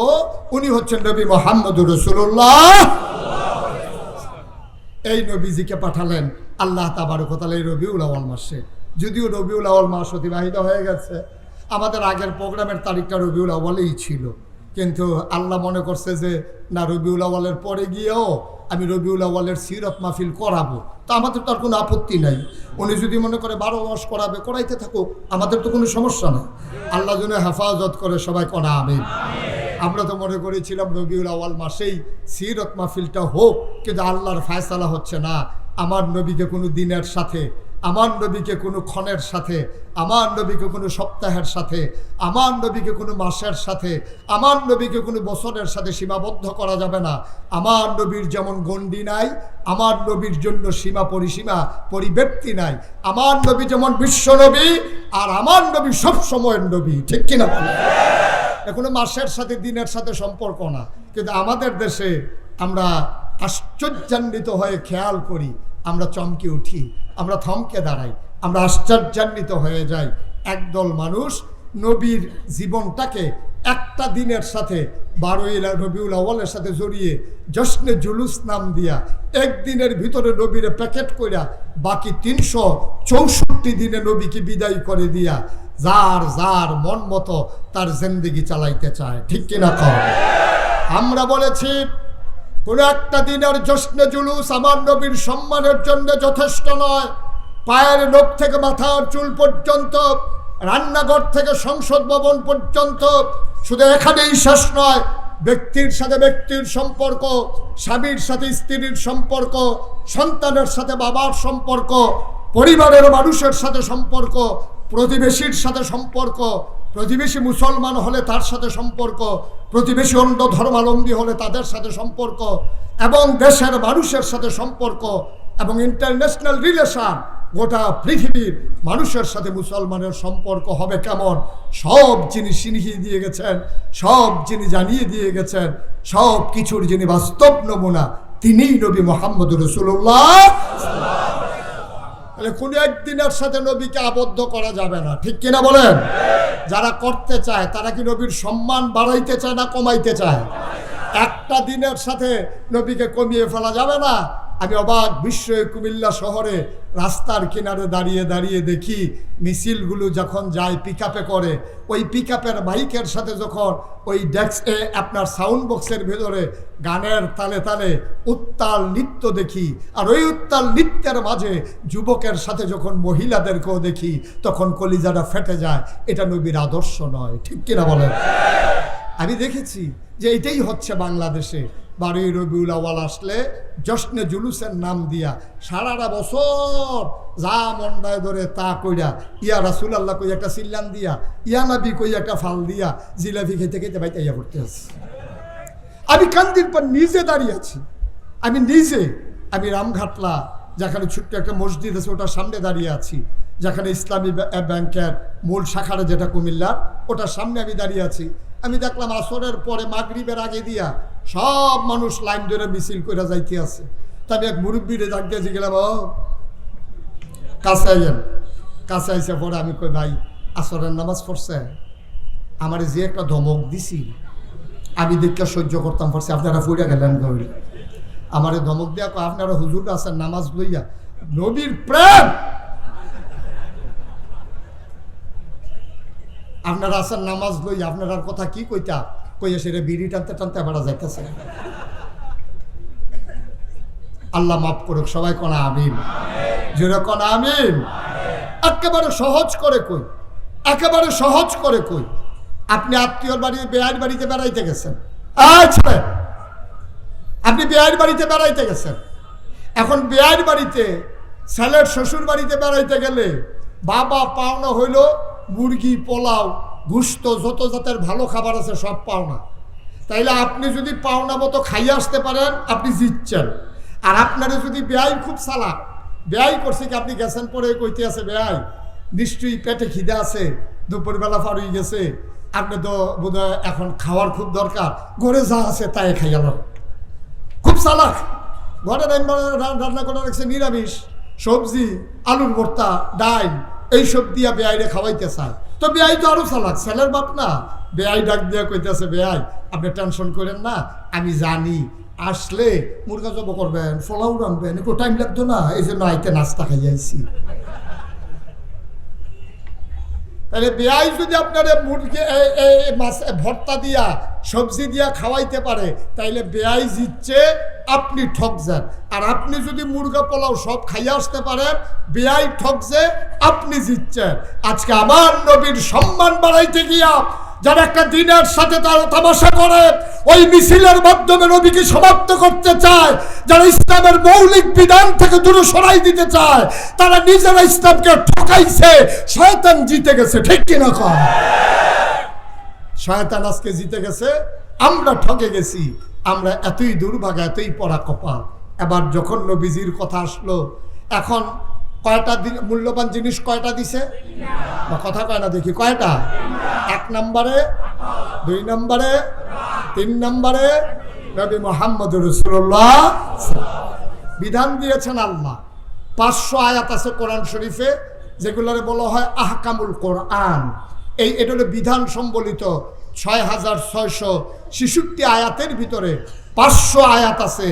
[SPEAKER 1] উনি হচ্ছেন নবী মুহাম্মদুর রাসূলুল্লাহ। এই নবীজিকে পাঠালেন আল্লাহ তাবারক ওয়া তাআলা এই রবিউল আউয়াল মাসে। যদিও রবিউল আউয়াল মাস অতিবাহিত হয়ে গেছে, আমাদের আগের প্রোগ্রামের তারিখটা রবিউল আউয়ালেই ছিল, কিন্তু আল্লাহ মনে করছে যে না, রবিউল আউয়ালের পরে গিয়েও আমি রবিউল আউয়ালের সিরত মাহফিল করাবো, তো আমাদের তো আর কোনো আপত্তি নাই। উনি যদি মনে করে 12 মাস করাবে, করাইতে থাকুক, আমাদের তো কোনো সমস্যা নেই। আল্লাহ যেন হেফাজত করে, সবাই করা আমিন। আমরা তো মনে করেছিলাম রবিউল আউয়াল মাসেই সিরত মাহফিলটা হোক, কিন্তু আল্লাহর ফায়সালা হচ্ছে না। আমার নবীকে কোনো দিনের সাথে, আমার নবীকে কোনো ক্ষণের সাথে, আমার নবীকে কোনো সপ্তাহের সাথে, আমার নবীকে কোনো মাসের সাথে, আমার নবীকে কোনো বছরের সাথে সীমাবদ্ধ করা যাবে না। আমার নবীর যেমন গণ্ডি নাই, আমার নবীর জন্য সীমা পরিসীমা পরিব্যক্তি নাই। আমার নবী যেমন বিশ্ব নবী, আর আমার নবী সব সময়ের নবী। ঠিক কিনা বলে? কোনো মাসের সাথে দিনের সাথে সম্পর্ক না। কিন্তু আমাদের দেশে আমরা আশ্চর্যান্বিত হয়ে খেয়াল করি, আমরা চমকে উঠি, আমরা থমকে দাঁড়াই, আমরা আশ্চর্যান্বিত হয়ে যাই। একদল মানুষ নবীর জীবনটাকে একটা দিনের সাথে, 12 রবিউল আউয়ালের সাথে জড়িয়ে জশ্নে জুলুস নাম দিয়া একদিনের ভিতরে নবীরে প্যাকেট কইরা বাকি 364 দিনে নবীকে বিদায় করে দিয়া যার যার মন মতো তার জিন্দেগি চালাইতে চায়। ঠিক কিনা কও? আমরা বলেছি কোনো একটা দিনের জশ্নে জুলুস আমার নবীর সম্মানের জন্য যথেষ্ট নয়। পায়ের নখ থেকে মাথার চুল পর্যন্ত, রান্নাঘর থেকে সংসদ ভবন পর্যন্ত, শুধু এখানেই শেষ নয়। ব্যক্তির সাথে ব্যক্তির সম্পর্ক, স্বামীর সাথে স্ত্রীর সম্পর্ক, সন্তানের সাথে বাবার সম্পর্ক, পরিবারের মানুষের সাথে সম্পর্ক, প্রতিবেশীর সাথে সম্পর্ক, প্রতিবেশী মুসলমান হলে তার সাথে সম্পর্ক, প্রতিবেশী অন্য ধর্মাবলম্বী হলে তাদের সাথে সম্পর্ক, এবং দেশের মানুষের সাথে সম্পর্ক, এবং ইন্টারন্যাশনাল রিলেশন, গোটা পৃথিবীর মানুষের সাথে মুসলমানের সম্পর্ক হবে কেমন, সব যিনি শিখিয়ে দিয়ে গেছেন, সব যিনি জানিয়ে দিয়ে গেছেন, সব কিছুর যিনি বাস্তব নমুনা, তিনিই নবী মুহাম্মদ রাসূলুল্লাহ। তাহলে কোনো একদিনের সাথে নবীকে আবদ্ধ করা যাবে না, ঠিক কিনা বলেন? যারা করতে চায় তারা কি নবীর সম্মান বাড়াইতে চায় না কমাইতে চায়? একটা দিনের সাথে নবীকে কমিয়ে ফেলা যাবে না। আমি অবাক বিস্ময়ে কুমিল্লা শহরে রাস্তার কিনারে দাঁড়িয়ে দাঁড়িয়ে দেখি মিছিলগুলো যখন যায় পিকআপে করে, ওই পিকআপের বাইকের সাথে যখন ওই ডেস্কে আপনার সাউন্ড বক্সের ভেতরে গানের তালে তালে উত্তাল নৃত্য দেখি, আর ওই উত্তাল নৃত্যের মাঝে যুবকের সাথে যখন মহিলাদেরকেও দেখি, তখন কলিজাটা ফেটে যায়। এটা নবীর আদর্শ নয়, ঠিক কিনা বলেন? আমি দেখেছি যে এটাই হচ্ছে বাংলাদেশে। 12ই রবিউল আউয়াল আসলে জশ্নে জুলুসের নাম দিয়া সারাটা বছর যা মন্ডায় ধরে তা কইরা, ইয়া রাসূলুল্লাহ কই একটা সিল্লান দিয়া, ইয়া নবী কই একটা ফাল দিয়া, জিলাপি খেতে খেতে বাইতে ইয়া করতে আছে। আমি কান্দির পর নিজে দাঁড়িয়ে আছি, আমি রামঘাটলা যেখানে ছোট্ট একটা মসজিদ আছে ওটার সামনে দাঁড়িয়ে আছি, যেখানে ইসলামী ব্যাংকের মূল শাখাটা যেটা কুমিল্লার, ওটার সামনে আমি দাঁড়িয়ে আছি। আমি দেখলাম আসরের পরে মাগরিবের আগে দিয়া সব মানুষ লাইন ধরে মিছিল করে যাইতে আছে। তবে এক মুরব্বীরে ডাক দিয়েছি, গেলাম ও কাছে আইয়েন। কাছে আইসে পরে আমি কই, ভাই আসরের নামাজ পড়ছে, আমার যে একটা ধমক দিছি আমি দেখে সহ্য করতাম পারছি, আপনারা ফুড়ে গেলেন গৌরী। আমার ধমক দিয়া আপনারা হুজুর আছেন নামাজ লইয়া, নবীর প্রেম আপনারা আছেন নামাজ লইয়া, আপনার কথা কি কইতা কইয়া সেটা বিড়ি টানতে টানতে আবার যাইতেছে। আল্লাহ মাফ করুক, সবাই কোনা আমিন, জোরে কোনা আমিন। একেবারে সহজ করে কই, একেবারে সহজ করে কই, আপনি আত্মীয়র বাড়ি বেয়ার বাড়িতে বেড়াইতে গেছেন, আচ্ছা আপনি বেয়ার বাড়িতে বেড়াইতে গেছেন। এখন বেয়ার বাড়িতে ছেলের শ্বশুর বাড়িতে বেড়াইতে গেলে বাবা পাওনা হইল মুরগি, পোলাও, গুস্ত, যত জাতের ভালো খাবার আছে সব পাওনা। তাইলে আপনি যদি পাওনা মতো খাইয়ে আসতে পারেন আপনি জিতছেন। আর আপনারা যদি বেয়াই খুব চালাক, বেয়াই করছে কি আপনি গেছেন পরে কইতে আছে বেয়াই নিশ্চয়ই পেটে খিদে আছে, দুপুরবেলা পার হয়ে গেছে, আপনি তো বোধহয় এখন খাওয়ার খুব দরকার, ঘরে যা আছে তাই খাইয়াল। খুব চালাক, ঘরে রান্না করে রাখছে নিরামিষ সবজি, আলুর ভর্তা, ডাল, এইসব দিয়া বেয়াইরে খাওয়াইতে চায়। তো বেয়াই তো আরো চালাক, ছেলের বাপ না। বেয়াই ডাক দিয়া কইতেছে, বেয়াই আপনি টেনশন করেন না, আমি জানি আসলে মুরগা জব করবেন, ফলাও রানবেন, একটু টাইম লাগতো না, এই জন্য আইতে নাস্তা খাইয়াইছি। তাহলে বেয়াই যদি আপনার মুরগি মাছ ভর্তা দিয়া সবজি দিয়া খাওয়াইতে পারে তাইলে বেয়াই জিতছে, আপনি ঠকছেন। আর আপনি যদি মুরগা পোলাও সব খাইয়ে আসতে পারেন, বেয়াই ঠকছে, আপনি জিতছেন। আজকে আমার নবীর সম্মান বাড়াইতে গিয়া যারা একটা দিনের সাথে তারা তামাশা করে, ওই মিছিলের মাধ্যমে নবীকে সমাপ্ত করতে চায়, যারা ইসলামের মৌলিক বিধান থেকে দূরে সরাই দিতে চায়, তারা নিজেরা ইসলামকে ঠকাইছে। শয়তান জিতে গেছে, ঠিক কিনা কয়? শয়তান আজকে জিতে গেছে, আমরা ঠকে গেছি। আমরা এতই দুর্ভাগা, এতই পড়া কপাল। এবার যখন নবীজির কথা আসলো, এখন কয়টা মূল্যবান জিনিস কয়টা দিছে? কথা কয় না দেখি, কয়টা? 1 নম্বরে, 2 নম্বরে, 3 নম্বরে নবী মুহাম্মদ রাসূলুল্লাহ বিধান দিয়েছেন আল্লাহ। 500 আয়াত আছে কোরআন শরীফে, যেগুলোরে বলা হয় আহকামুল কোরআন। এটা হলো বিধান সম্বলিত 6666 আয়াতের ভিতরে 500 আয়াত আছে,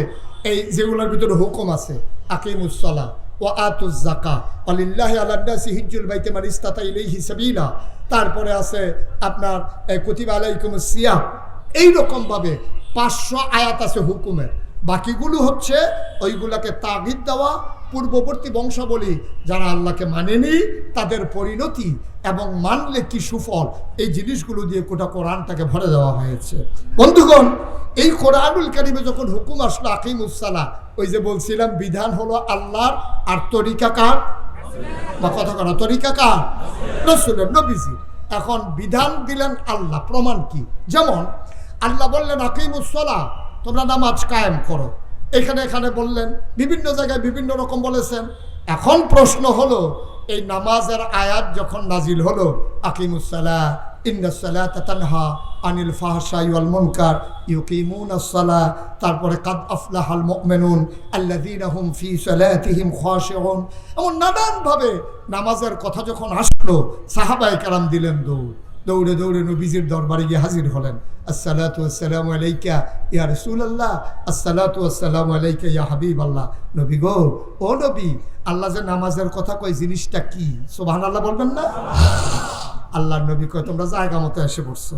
[SPEAKER 1] এই যেগুলোর ভিতরে হুকুম আছে। আকিমুস সালাহ ওয়া আতুজ যাকাত ওয়ালিল্লাহি আলান নাসি হিজ্জুল বাইতি মান ইসতাতা ইলাইহি সাবিলা। তারপরে আছে আপনার কুতিবা আলাইকুমুস সিয়াম। এইরকমভাবে 500 আয়াত আছে হুকুমের। বাকিগুলো হচ্ছে ওইগুলাকে তাগিদ দেওয়া, পূর্ববর্তী বংশাবলী যারা আল্লাহকে মানেনি তাদের পরিণতি এবং মানলে কি সুফল, এই জিনিসগুলো দিয়ে গোটা কোরআনটাকে ভরে দেওয়া হয়েছে। বন্ধুগণ, এই কোরআনুল কারিমে যখন হুকুম আসলো আকিমুস সালাহ, ওই যে বলছিলাম বিধান হলো আল্লাহর, আর তরিকা কার? বা কথা কার? তরিকা কার? রাসূলের, নবীজির। এখন বিধান দিলেন আল্লাহ, প্রমাণ কি? যেমন আল্লাহ বললেন আকিমুস সালাহ, তোমরা নামাজ কায়েম করো। এখানে এখানে বললেন, বিভিন্ন জায়গায় বিভিন্ন রকম বলেছেন। এখন প্রশ্ন হলো, এই নামাজের আয়াত যখন নাজিল হলো, আকিমুস সালাহ ইন্নাস সালাতা তানহা আনিল ফাহশাই ওয়াল মুনকার ইউকিমুনাস সালাহ, তারপরে কাদ আফলাহাল মুমিনুন আল্লাযীনা হুম ফি সালাতিহিম খাশিউন, এমন নানানভাবে নামাজের কথা যখন আসলো, সাহাবায়ে কেরাম দিলেন দৌড়ে দৌড়ে নবীজির দরবারে গিয়ে হাজির হলেন। আসসালাতু ওয়াসসালামু আলাইকা ইয়া রাসূলুল্লাহ, আসসালাতু ওয়াসসালামু আলাইকা ইয়া হাবিবাল্লাহ। নবী গো, ও নবী, আল্লাহ যে নামাজের কথা কয় জিনিসটা কি? সুবহানাল্লাহ বলবেন না? আল্লাহর নবী কয়, তোমরা জায়গা মতো এসে পড়ছো,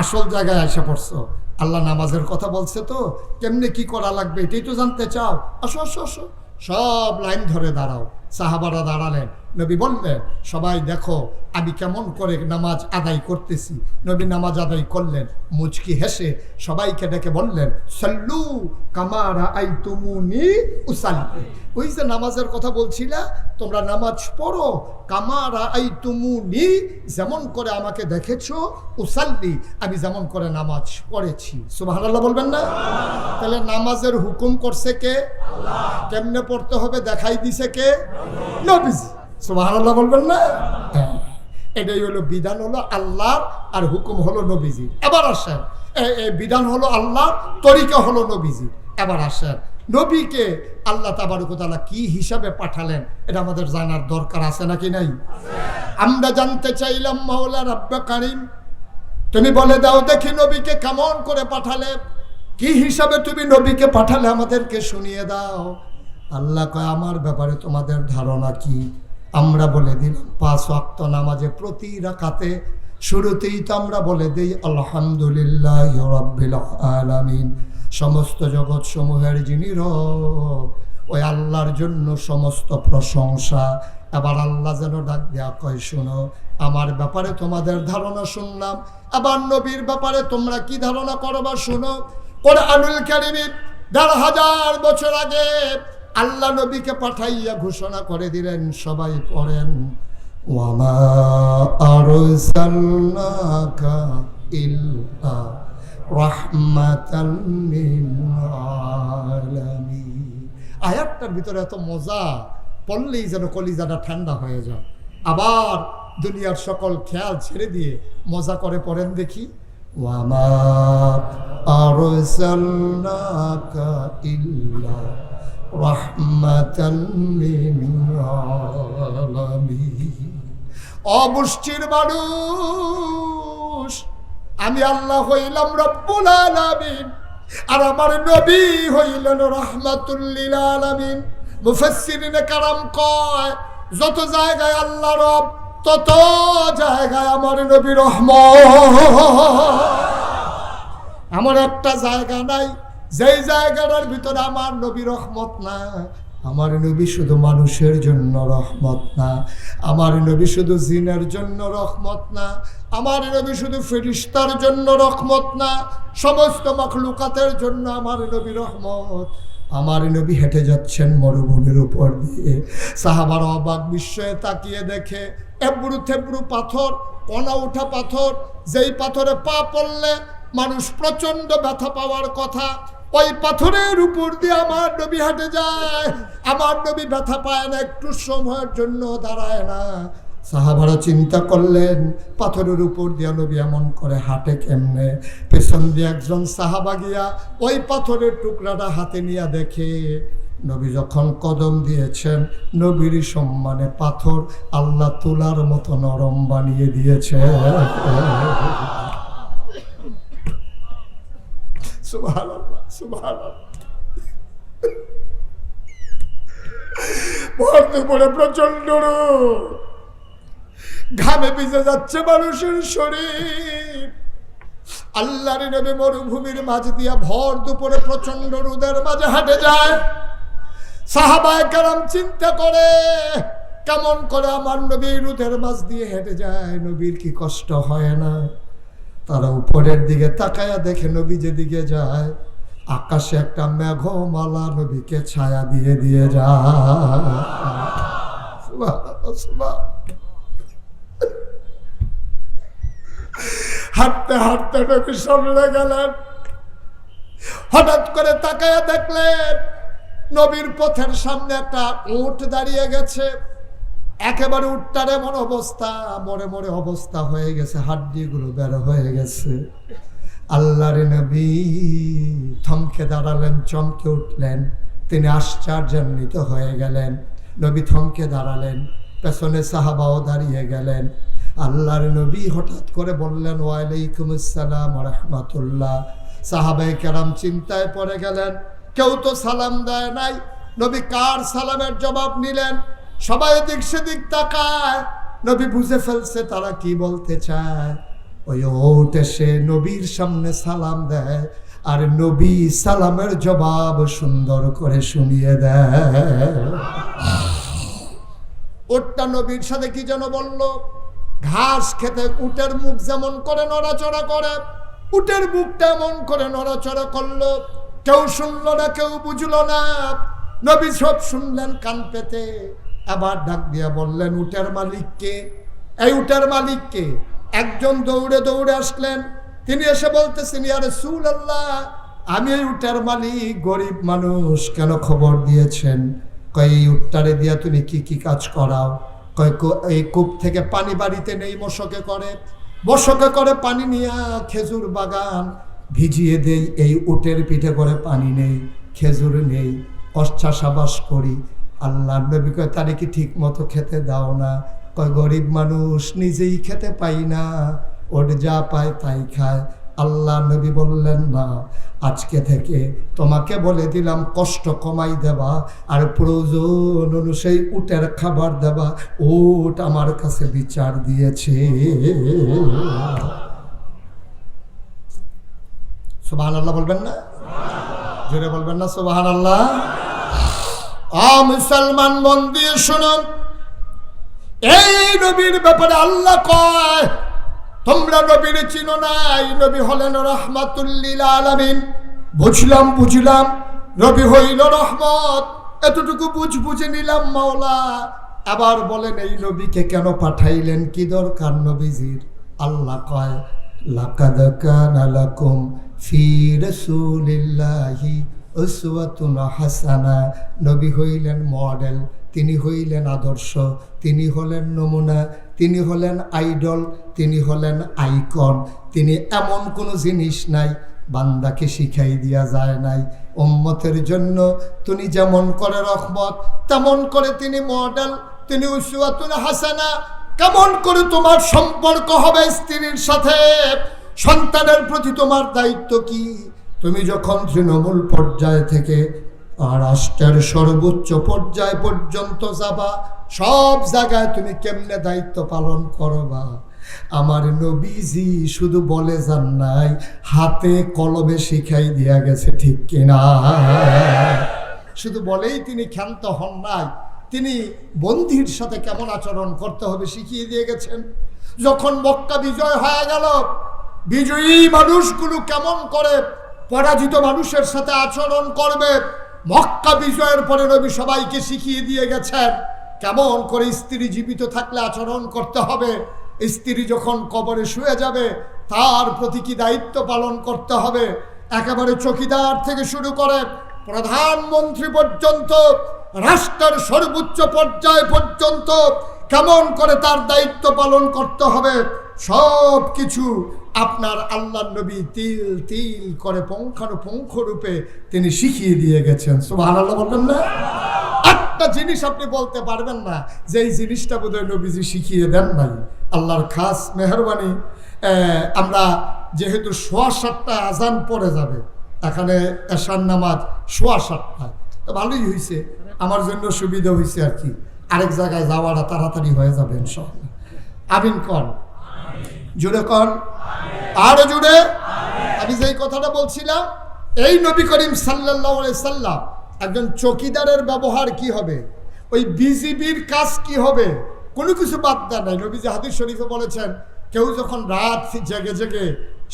[SPEAKER 1] আসল জায়গায় এসে পড়ছো। আল্লাহ নামাজের কথা বলছে, তো কেমনে কি করা লাগবে এটাই তো জানতে চাও? আসো আসো আসো, সব লাইন ধরে দাঁড়াও। সাহাবারা দাঁড়ালেন। নবী বললেন, সবাই দেখো আমি কেমন করে নামাজ আদায় করতেছি। নবী নামাজ আদায় করলেন, মুচকি হেসে সবাইকে ডেকে বললেন, সাল্লু কামা রাআইতুমুনি উসাল্লি। ওই যে নামাজের কথা বলছিলা, তোমরা নামাজ পড়ো কামা রাআইতুমুনি, যেমন করে আমাকে দেখেছো, উসাল্লি, আমি যেমন করে নামাজ পড়েছি। সুবহানাল্লাহ বলবেন না? তাহলে নামাজের হুকুম করছে কে? আল্লাহ। কেমনে পড়তে হবে দেখাই দিছে কে? নবীজি। সুবহানাল্লাহ বলবেন না? এটাই হলো বিধান, হলো আল্লাহর, আর হুকুম হলো নবীজি। এবার আসেন, এই বিধান হলো আল্লাহ, তরিকা হলো নবীজি। এবার আসেন, নবীকে আল্লাহ তাবারক ওয়া তাআলা কি হিসাবে পাঠালেন, এটা আমাদের জানার দরকার আছে নাকি নাই? আমরা জানতে চাইলাম, মাওলা রাব্বে কারীম, তুমি বলে দাও দেখি নবীকে কেমন করে পাঠালে, কি হিসাবে তুমি নবীকে পাঠালে আমাদেরকে শুনিয়ে দাও। আল্লাহ কয়, আমার ব্যাপারে তোমাদের ধারণা কি? আমরা বলে দিলাম 5 ওয়াক্ত নামাজে প্রতি রাকাতে শুরুতেই তো আমরা বলে দেই আলহামদুলিল্লাহি রাব্বিল আলামিন, সমস্ত জগৎ সমূহের যিনি রব, ওই আল্লাহর জন্য সমস্ত প্রশংসা। এবার আল্লাহ যেন ডাক দেয়া কয়, শোনো, আমার ব্যাপারে তোমাদের ধারণা শুনলাম, আবার নবীর ব্যাপারে তোমরা কি ধারণা করবা শোনো। কোরআনুল কারীমে ১৫০০ বছর আগে আল্লাহ নবীকে পাঠাইয়া ঘোষণা করে দিলেন, সবাই পড়েন, ওয়ামা আরসালনাকা ইল্লা রাহমাতাল লিল আলামিন। আয়াতটার ভিতরে এত মজা, পড়লেই যেন কলিজাটা ঠান্ডা হয়ে যায়। আবার দুনিয়ার সকল খেয়াল ছেড়ে দিয়ে মজা করে পড়েন দেখি, ওয়ামা আরসালনাকা ইল্লা রাহমাতাল লিল আলামিন। অবুষ্টির মানুষ, আমি আল্লাহ হইলাম রব্বুল আলামিন, আর আমার নবী হইলেন রাহমাতুল লিল আলামিন। মুফাসসিরিনে কারাম কয়, যত জায়গায় আল্লাহ রব, তত জায়গায় আমার নবী রহমত। আমার একটা জায়গা নাই যেই জায়গাটার ভিতরে আমার নবী রহমত না। আমার নবী শুধু মানুষের জন্য রহমত না, আমার নবী শুধু জিনের জন্য রহমত না, আমার নবী শুধু ফেরেশতার জন্য রহমত না, সমস্ত মাখলুকাতের জন্য আমার নবী রহমত। আমার নবী হেঁটে যাচ্ছেন মরুভূমির উপর দিয়ে, সাহাবারা অবাক বিস্ময়ে তাকিয়ে দেখে এবড়ু থেবড়ু পাথর, কণা উঠা পাথর, যেই পাথরে পা পড়লে মানুষ প্রচন্ড ব্যথা পাওয়ার কথা, ওই পাথরের উপর দিয়ে আমার নবী হেঁটে যায়। আমার নবী ব্যথা পায় না, একটু সময়ের জন্য দাঁড়ায় না। সাহাবারা চিন্তা করলেন, পাথরের উপর দিয়ে নবী এমন করে হাঁটে কেমনে? পেছন দিয়ে একজন সাহাবা গিয়া ওই পাথরের টুকরাটা হাতে নিয়ে দেখে, নবী যখন কদম দিয়েছেন, নবীর সম্মানে পাথর আল্লাহ তুলার মতো নরম বানিয়ে দিয়েছে। সুবহানাল্লাহ, সুবহানাল্লাহ। ভোর দুপুরে প্রচন্ড রোদ, ঘামে ভিজে যাচ্ছে মানুষের শরীর। আল্লাহর নবী মরুভূমির মাঝ দিয়া ভর দুপুরে প্রচন্ড রোদের মাঝে হাঁটে যায়। সাহাবায়ে কেরাম চিন্তা করে, কেমন করে আমার নবী রোদের মাঝ দিয়ে হেঁটে যায়, নবীর কি কষ্ট হয় না? তারা উপরের দিকে তাকায়া দেখে, নবী যেদিকে যায় আকাশে একটা মেঘমালা নবীকে ছায়া দিয়ে দিয়ে যায়। হাঁটতে হাঁটতে নবীর সামনে গেলেন, হঠাৎ করে তাকায়া দেখলেন নবীর পথের সামনে একটা উট দাঁড়িয়ে গেছে। একেবারে উটটার এমন অবস্থা, মরে মরে অবস্থা হয়ে গেছে, হাড্ডিগুলো বের হয়ে গেছে। আল্লাহর নবী থমকে দাঁড়ালেন, চমকে উঠলেন, তিনি আশ্চর্যান্বিত হয়ে গেলেন। নবী থমকে দাঁড়ালেন, পেছনে সাহাবাও দাঁড়িয়ে গেলেন। আল্লাহর নবী হঠাৎ করে বললেন, ওয়ালাইকুম আসসালাম ওয়া রাহমাতুল্লাহ। সাহাবায়ে কেরাম চিন্তায় পড়ে গেলেন, কেউ তো সালাম দেয় নাই, নবী কার সালামের জবাব নিলেন? সবাই এদিক সেদিক তাকায়, নবী বুঝে ফেলছে তারা কি বলতে চায়। ওই ওট এসে নবীর সামনে সালাম দেয়, আর নবী সালামের জবাব সুন্দর করে শুনিয়ে দেয়। ওটটা নবীর সাথে কি যেন বলল, ঘাস খেতে উটের মুখ যেমন করে নড়াচড়া করে, উটের মুখটা এমন করে নড়াচড়া করলো। কেউ শুনলো না, কেউ বুঝলো না। নবী সব শুনলেন কান পেতে। আবার ডাক দিয়া বললেন, উটের মালিককে? এই উটের মালিককে? একজন দৌড়ে দৌড়ে আসলেন, তিনি এসে বলতেছেন, ইয়া রাসূলুল্লাহ, আমি এই উটের মালিক, গরিব মানুষ, কেন খবর দিয়েছেন? কয়, এই উটটারে দিয়া তুমি কি কি কাজ করাও? কয়, এই কূপ থেকে পানি বাড়িতে নেই, মশকে করে, বশকে করে পানি নিয়া খেজুর বাগান ভিজিয়ে দেই, এই উটের পিঠে করে পানি নেই, খেজুর নেই, চাষাবাস করি। আল্লাহ নবী কয়, তারে কি ঠিক মতো খেতে দাও না? কয়, গরিব মানুষ, নিজেই খেতে পাই না, ওর যা পায় তাই খায়। আল্লাহ নবী বললেন, না, আজকে থেকে তোমাকে বলে দিলাম কষ্ট কমাই দেবা, আর প্রয়োজন অনুযায়ী উটের খাবার দেবা। উট আমার কাছে বিচার দিয়েছে। সুবহানাল্লাহ বলবেন না? জোরে বলবেন না সুবহানাল্লাহ? মুসলমান, মন দিয়ে শুনুন, এই নবীর ব্যাপারে আল্লাহ কয়, তোমরা নবীর চিনো নাই, নবী হলেন রাহমাতুল লিল আলামিন। বুঝলাম, নবী হইল রহমত, এতটুকু বুঝে নিলাম মাওলা। আবার বলেন, এই নবীকে কেন পাঠাইলেন, কি দরকার নবীজির? আল্লাহ কয়, লাকাদ কানা লাকুম ফি রাসূলিল্লাহি উসওয়াতুন হাসানা। নবী হইলেন মডেল, তিনি হইলেন আদর্শ, তিনি হলেন নমুনা, তিনি হলেন আইডল, তিনি হলেন আইকন। তিনি এমন কোনো জিনিস নাই বান্দাকে শিখাই দিয়া যায় নাই। উম্মতের জন্য তিনি যেমন করে রহমত, তেমন করে তিনি মডেল, তিনি উসওয়াতুন হাসানা। কেমন করে তোমার সম্পর্ক হবে স্ত্রীর সাথে? সন্তানের প্রতি তোমার দায়িত্ব কি? তুমি যখন তৃণমূল পর্যায় থেকে রাষ্ট্রের সর্বোচ্চ পর্যায় পর্যন্ত যাবা, সব জায়গায় তুমি কেমনে দায়িত্ব পালন করবা? আমার নবীজি শুধু বলে যান নাই, হাতে কলমে শিখাই দিয়া গেছে, ঠিক কিনা? শুধু বলেই তিনি ক্ষান্ত হন নাই, তিনি বন্ধুর সাথে কেমন আচরণ করতে হবে শিখিয়ে দিয়ে গেছেন। যখন মক্কা বিজয় হয়ে গেল, বিজয়ী মানুষগুলো কেমন করে পরাজিত মানুষের সাথে আচরণ করবে, মক্কা বিজয়ের পরে নবী সবাইকে শিখিয়ে দিয়ে গেছেন কেমন করে স্ত্রী জীবিত থাকলে আচরণ করতে হবে, স্ত্রী যখন কবরে শুয়ে যাবে তার প্রতি কি দায়িত্ব পালন করতে হবে। একেবারে চকিদার থেকে শুরু করে প্রধানমন্ত্রী পর্যন্ত, রাষ্ট্রের সর্বোচ্চ পর্যায় পর্যন্ত কেমন করে তার দায়িত্ব পালন করতে হবে, সব কিছু আপনার আল্লাহর নবী তিল তিল করে পুঙ্খানুপুঙ্খ রূপে তিনি শিখিয়ে দিয়ে গেছেন। সুবহানাল্লাহ বলবেন না? একটা জিনিস আপনি বলতে পারবেন না যে এই জিনিসটা বোধহয় নবীজি শিখিয়ে দেন নাই। আল্লাহর খাস মেহরবানি, আমরা যেহেতু 7:15 আজান পড়ে যাবে, এখানে এশার নামাজ 7:15, তো ভালোই হয়েছে, আমার জন্য সুবিধা হয়েছে আর কি। আরেক জায়গায় যাওয়াটা তাড়াতাড়ি হয়ে যাবে ইনশাআল্লাহ। আমিন কন, জুড়ে কন, আরো জুড়ে। আমি যেই কথাটা বলছিলাম, এই নবী করিম সাল্লাল্লাহু আলাইহি সাল্লাম একজন চকিদারের ব্যবহার কি হবে, ওই বিজিবির কাজ কি হবে, কোনো কিছু বাদ দেয় নাই। নবীজি হাদিস শরীফে বলেছেন, কেউ যখন রাত জেগে জেগে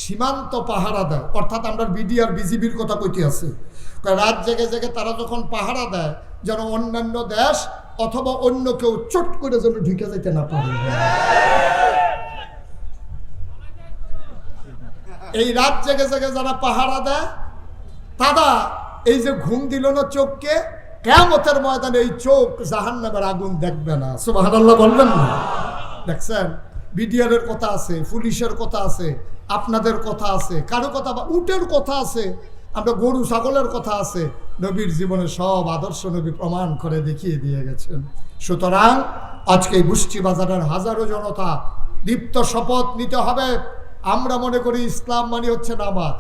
[SPEAKER 1] সীমান্ত পাহারা দেয়, অর্থাৎ আমরা বিডিআর বিজিবির কথা কইতে আছে, রাত জেগে জেগে তারা যখন পাহারা দেয়, যেন অন্যান্য দেশ অথবা অন্য কেউ চট করে যেন ঢুকে যেতে না পারে। এই রাত জেগে জেগে যারা পাহারা দেয় তারা এই যে ঘুম দিল না চোখকে, কিয়ামতের ময়দানে এই চোখ জাহান্নামের আগুন দেখবে না। সুবহানাল্লাহ বলবেন না? দেখছেন, বিডিআরের কথা আছে, পুলিশের কথা আছে, আপনাদের কথা আছে, কারো কথা বা উটের কথা আছে, আমরা গরু ছাগলের কথা আছে। নবীর জীবনে সব আদর্শ নবী প্রমাণ করে দেখিয়ে দিয়ে গেছেন। সুতরাং আজকে এই বুষ্টি বাজারের হাজারো জনতা দীপ্ত শপথ নিতে হবে। আমরা মনে করি ইসলাম মানে হচ্ছে নামাজ,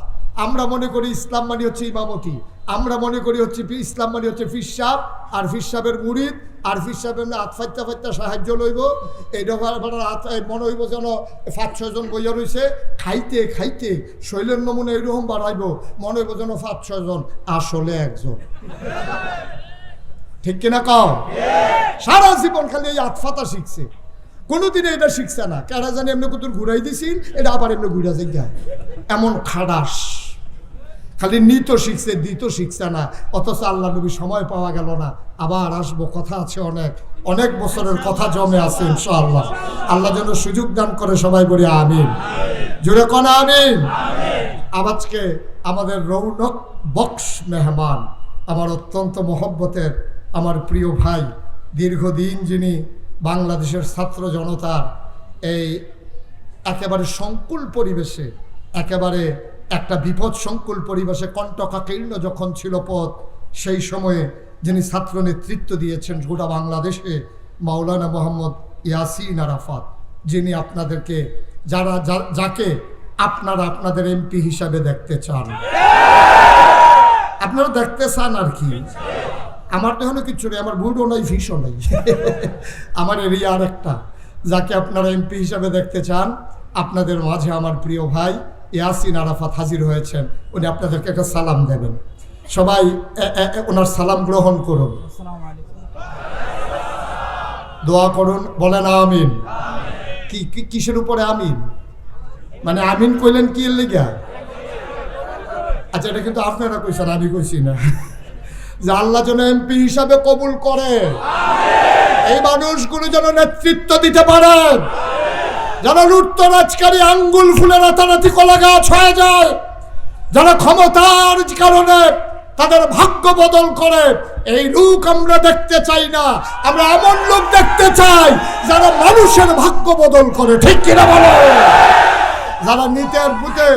[SPEAKER 1] আমরা মনে করি ইসলাম মানে হচ্ছে ইমামতি, আমরা মনে করি হচ্ছে ইসলাম মানে হচ্ছে ফিরসাব, আর ফিরসাবের মুরিদ, আর ফিরসাবের হাত ফাইতে ফাইতে সাহায্য লইব। এই হাত মনে হইব যেন 5-6 জন বইয়া রয়েছে, খাইতে খাইতে শৈলের নমুনা এরকম বাড়াইব, মনে হইব যেন 5-6 জন, আসলে একজন। ঠিক কিনা কও? সারা জীবন খালি এই আতফাতা শিখছে, কোনোদিনে এটা শিখছে না। কেরা জানি এমনি কত ঘুরাই দিছিল, এটা আবার এমনি ঘুরা যায়, এমন খাডাস। খালি নিত শিখছে, দিত শিখছে না। অথচ আল্লাহ নবী সময় পাওয়া গেল না। আবার আসবো, কথা আছে অনেক, অনেক বছরের কথা জমে আছে ইনশাআল্লাহ। আল্লাহ যেন সুযোগ দান করে, সবাই বলি আমিন। জোরে কোন আমিন। আজকে আমাদের রৌনক বক্স মেহমান, আমার অত্যন্ত মহব্বতের আমার প্রিয় ভাই, দীর্ঘদিন যিনি বাংলাদেশের ছাত্র জনতার এই একেবারে সংকুল পরিবেশে, একেবারে একটা বিপদ সংকুল পরিবেশে কণ্টকাকীর্ণ যখন ছিল পথ, সেই সময়ে যিনি ছাত্র নেতৃত্ব দিয়েছেন গোটা বাংলাদেশে, মাওলানা মোহাম্মদ ইয়াসিন আরাফাত, যিনি আপনাদেরকে যাকে আপনারা আপনাদের এমপি হিসাবে দেখতে চান, আপনারা দেখতে চান আর কি। আমার তো এখনো কিচ্ছু নেই, আমার বুটও নাই, ফিসও নেই। আমার এরিয়া আর একটা, যাকে আপনারা এমপি হিসাবে দেখতে চান, আপনাদের মাঝে আমার প্রিয় ভাই ইয়াসিন আরাফাত হাজির হয়েছেন। উনি আপনাদেরকে একটা সালাম দেবেন, সবাই ওনার সালাম গ্রহণ করুন, দোয়া করুন, বলেন আমিন। কিসের উপরে আমিন? মানে আমিন কইলেন কি এর লিগা? আচ্ছা, এটা কিন্তু আপনারা কইছেন, আমি কইছি না। যে আল্লাহ যেন এমপি হিসাবে কবুল করে, এই মানুষগুলো যেন নেতৃত্ব দিতে পারে, যারা লুটতরাজকারী আঙ্গুল ফুলে রাতারাতি কলা গাছ হয়ে যায়, যারা ক্ষমতার কারণে তাদের ভাগ্য বদল করে, এই লোক আমরা দেখতে চাই না। আমরা এমন লোক দেখতে চাই যারা মানুষের ভাগ্য বদল করে। ঠিক কিনা বলো? যারা নিতের বুতে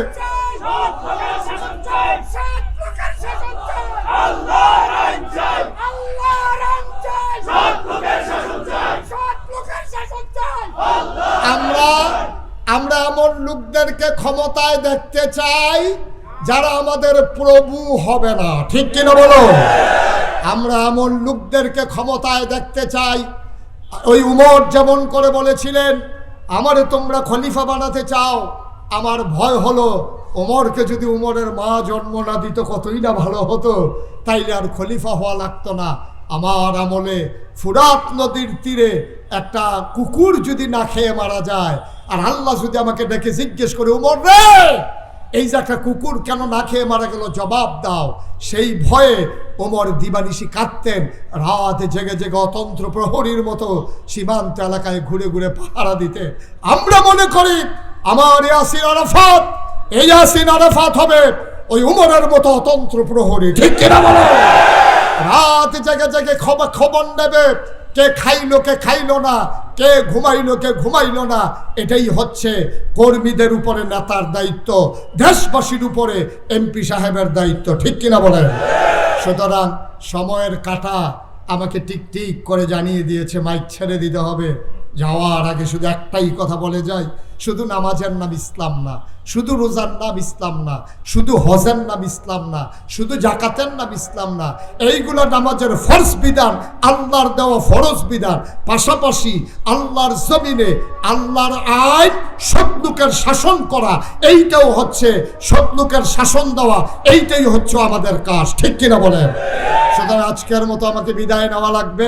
[SPEAKER 1] আমরা এমন লোকদেরকে ক্ষমতায় দেখতে চাই যারা আমাদের প্রভু হবে না। ঠিক কিনা বলো? আমরা এমন লোকদেরকে ক্ষমতায় দেখতে চাই। ওই উমর যেমন করে বলেছিলেন, আমারে তোমরা খলিফা বানাতে চাও, আমার ভয় হলো ওমরকে যদি উমরের মা জন্ম না দিত কতই না ভালো হতো, তাইলে আর খলিফা হওয়া লাগতো না। আমার আমলে ফুরাত নদীর তীরে একটা কুকুর যদি না খেয়ে মারা যায়, আর আল্লাহ যদি আমাকে ডেকে জিজ্ঞেস করে, উমর রে, এই যে একটা কুকুর কেন না খেয়ে মারা গেল, জবাব দাও, সেই ভয়ে ওমর দিবানিশি কাঁদতেন, রাতে জেগে জেগে অতন্ত্র প্রহরীর মতো সীমান্ত এলাকায় ঘুরে ঘুরে পাহারা দিতে। আমরা মনে করি আমার ইয়াসিন আরাফাত, এই ইয়াসিন আরাফাত হবে ওই উমরের মতো অতন্ত্র প্রহরী। ঠিক কিনা বলো? রাত জেগে জেগে খবর নেবে, কে খাইলো কে খাইলো না, কে ঘুমাইলো কে ঘুমাইলো না। এটাই হচ্ছে কর্মীদের উপরে নেতার দায়িত্ব, দেশবাসীর উপরে এমপি সাহেবের দায়িত্ব। ঠিক কিনা বলেন? সুতরাং সময়ের কাঁটা আমাকে টিক করে জানিয়ে দিয়েছে মাইক ছেড়ে দিতে হবে। যাওয়ার আগে শুধু একটাই কথা বলে যাই, শুধু নামাজের নাম ইসলাম না, শুধু রোজার নাম ইসলাম না, শুধু হজের নাম ইসলাম না, শুধু জাকাতের নাম ইসলাম না। এইগুলো নামাজের ফরজ বিধান, আল্লাহর দেওয়া ফরজ বিধান। পাশাপাশি আল্লাহর জমিনে আল্লাহর আইন, সৎলোকের শাসন করা, এইটাও হচ্ছে সৎলোকের শাসন দেওয়া, এইটাই হচ্ছে আমাদের কাজ। ঠিক কিনা বলেন? সুতরাং আজকের মতো আমাকে বিদায় নেওয়া লাগবে।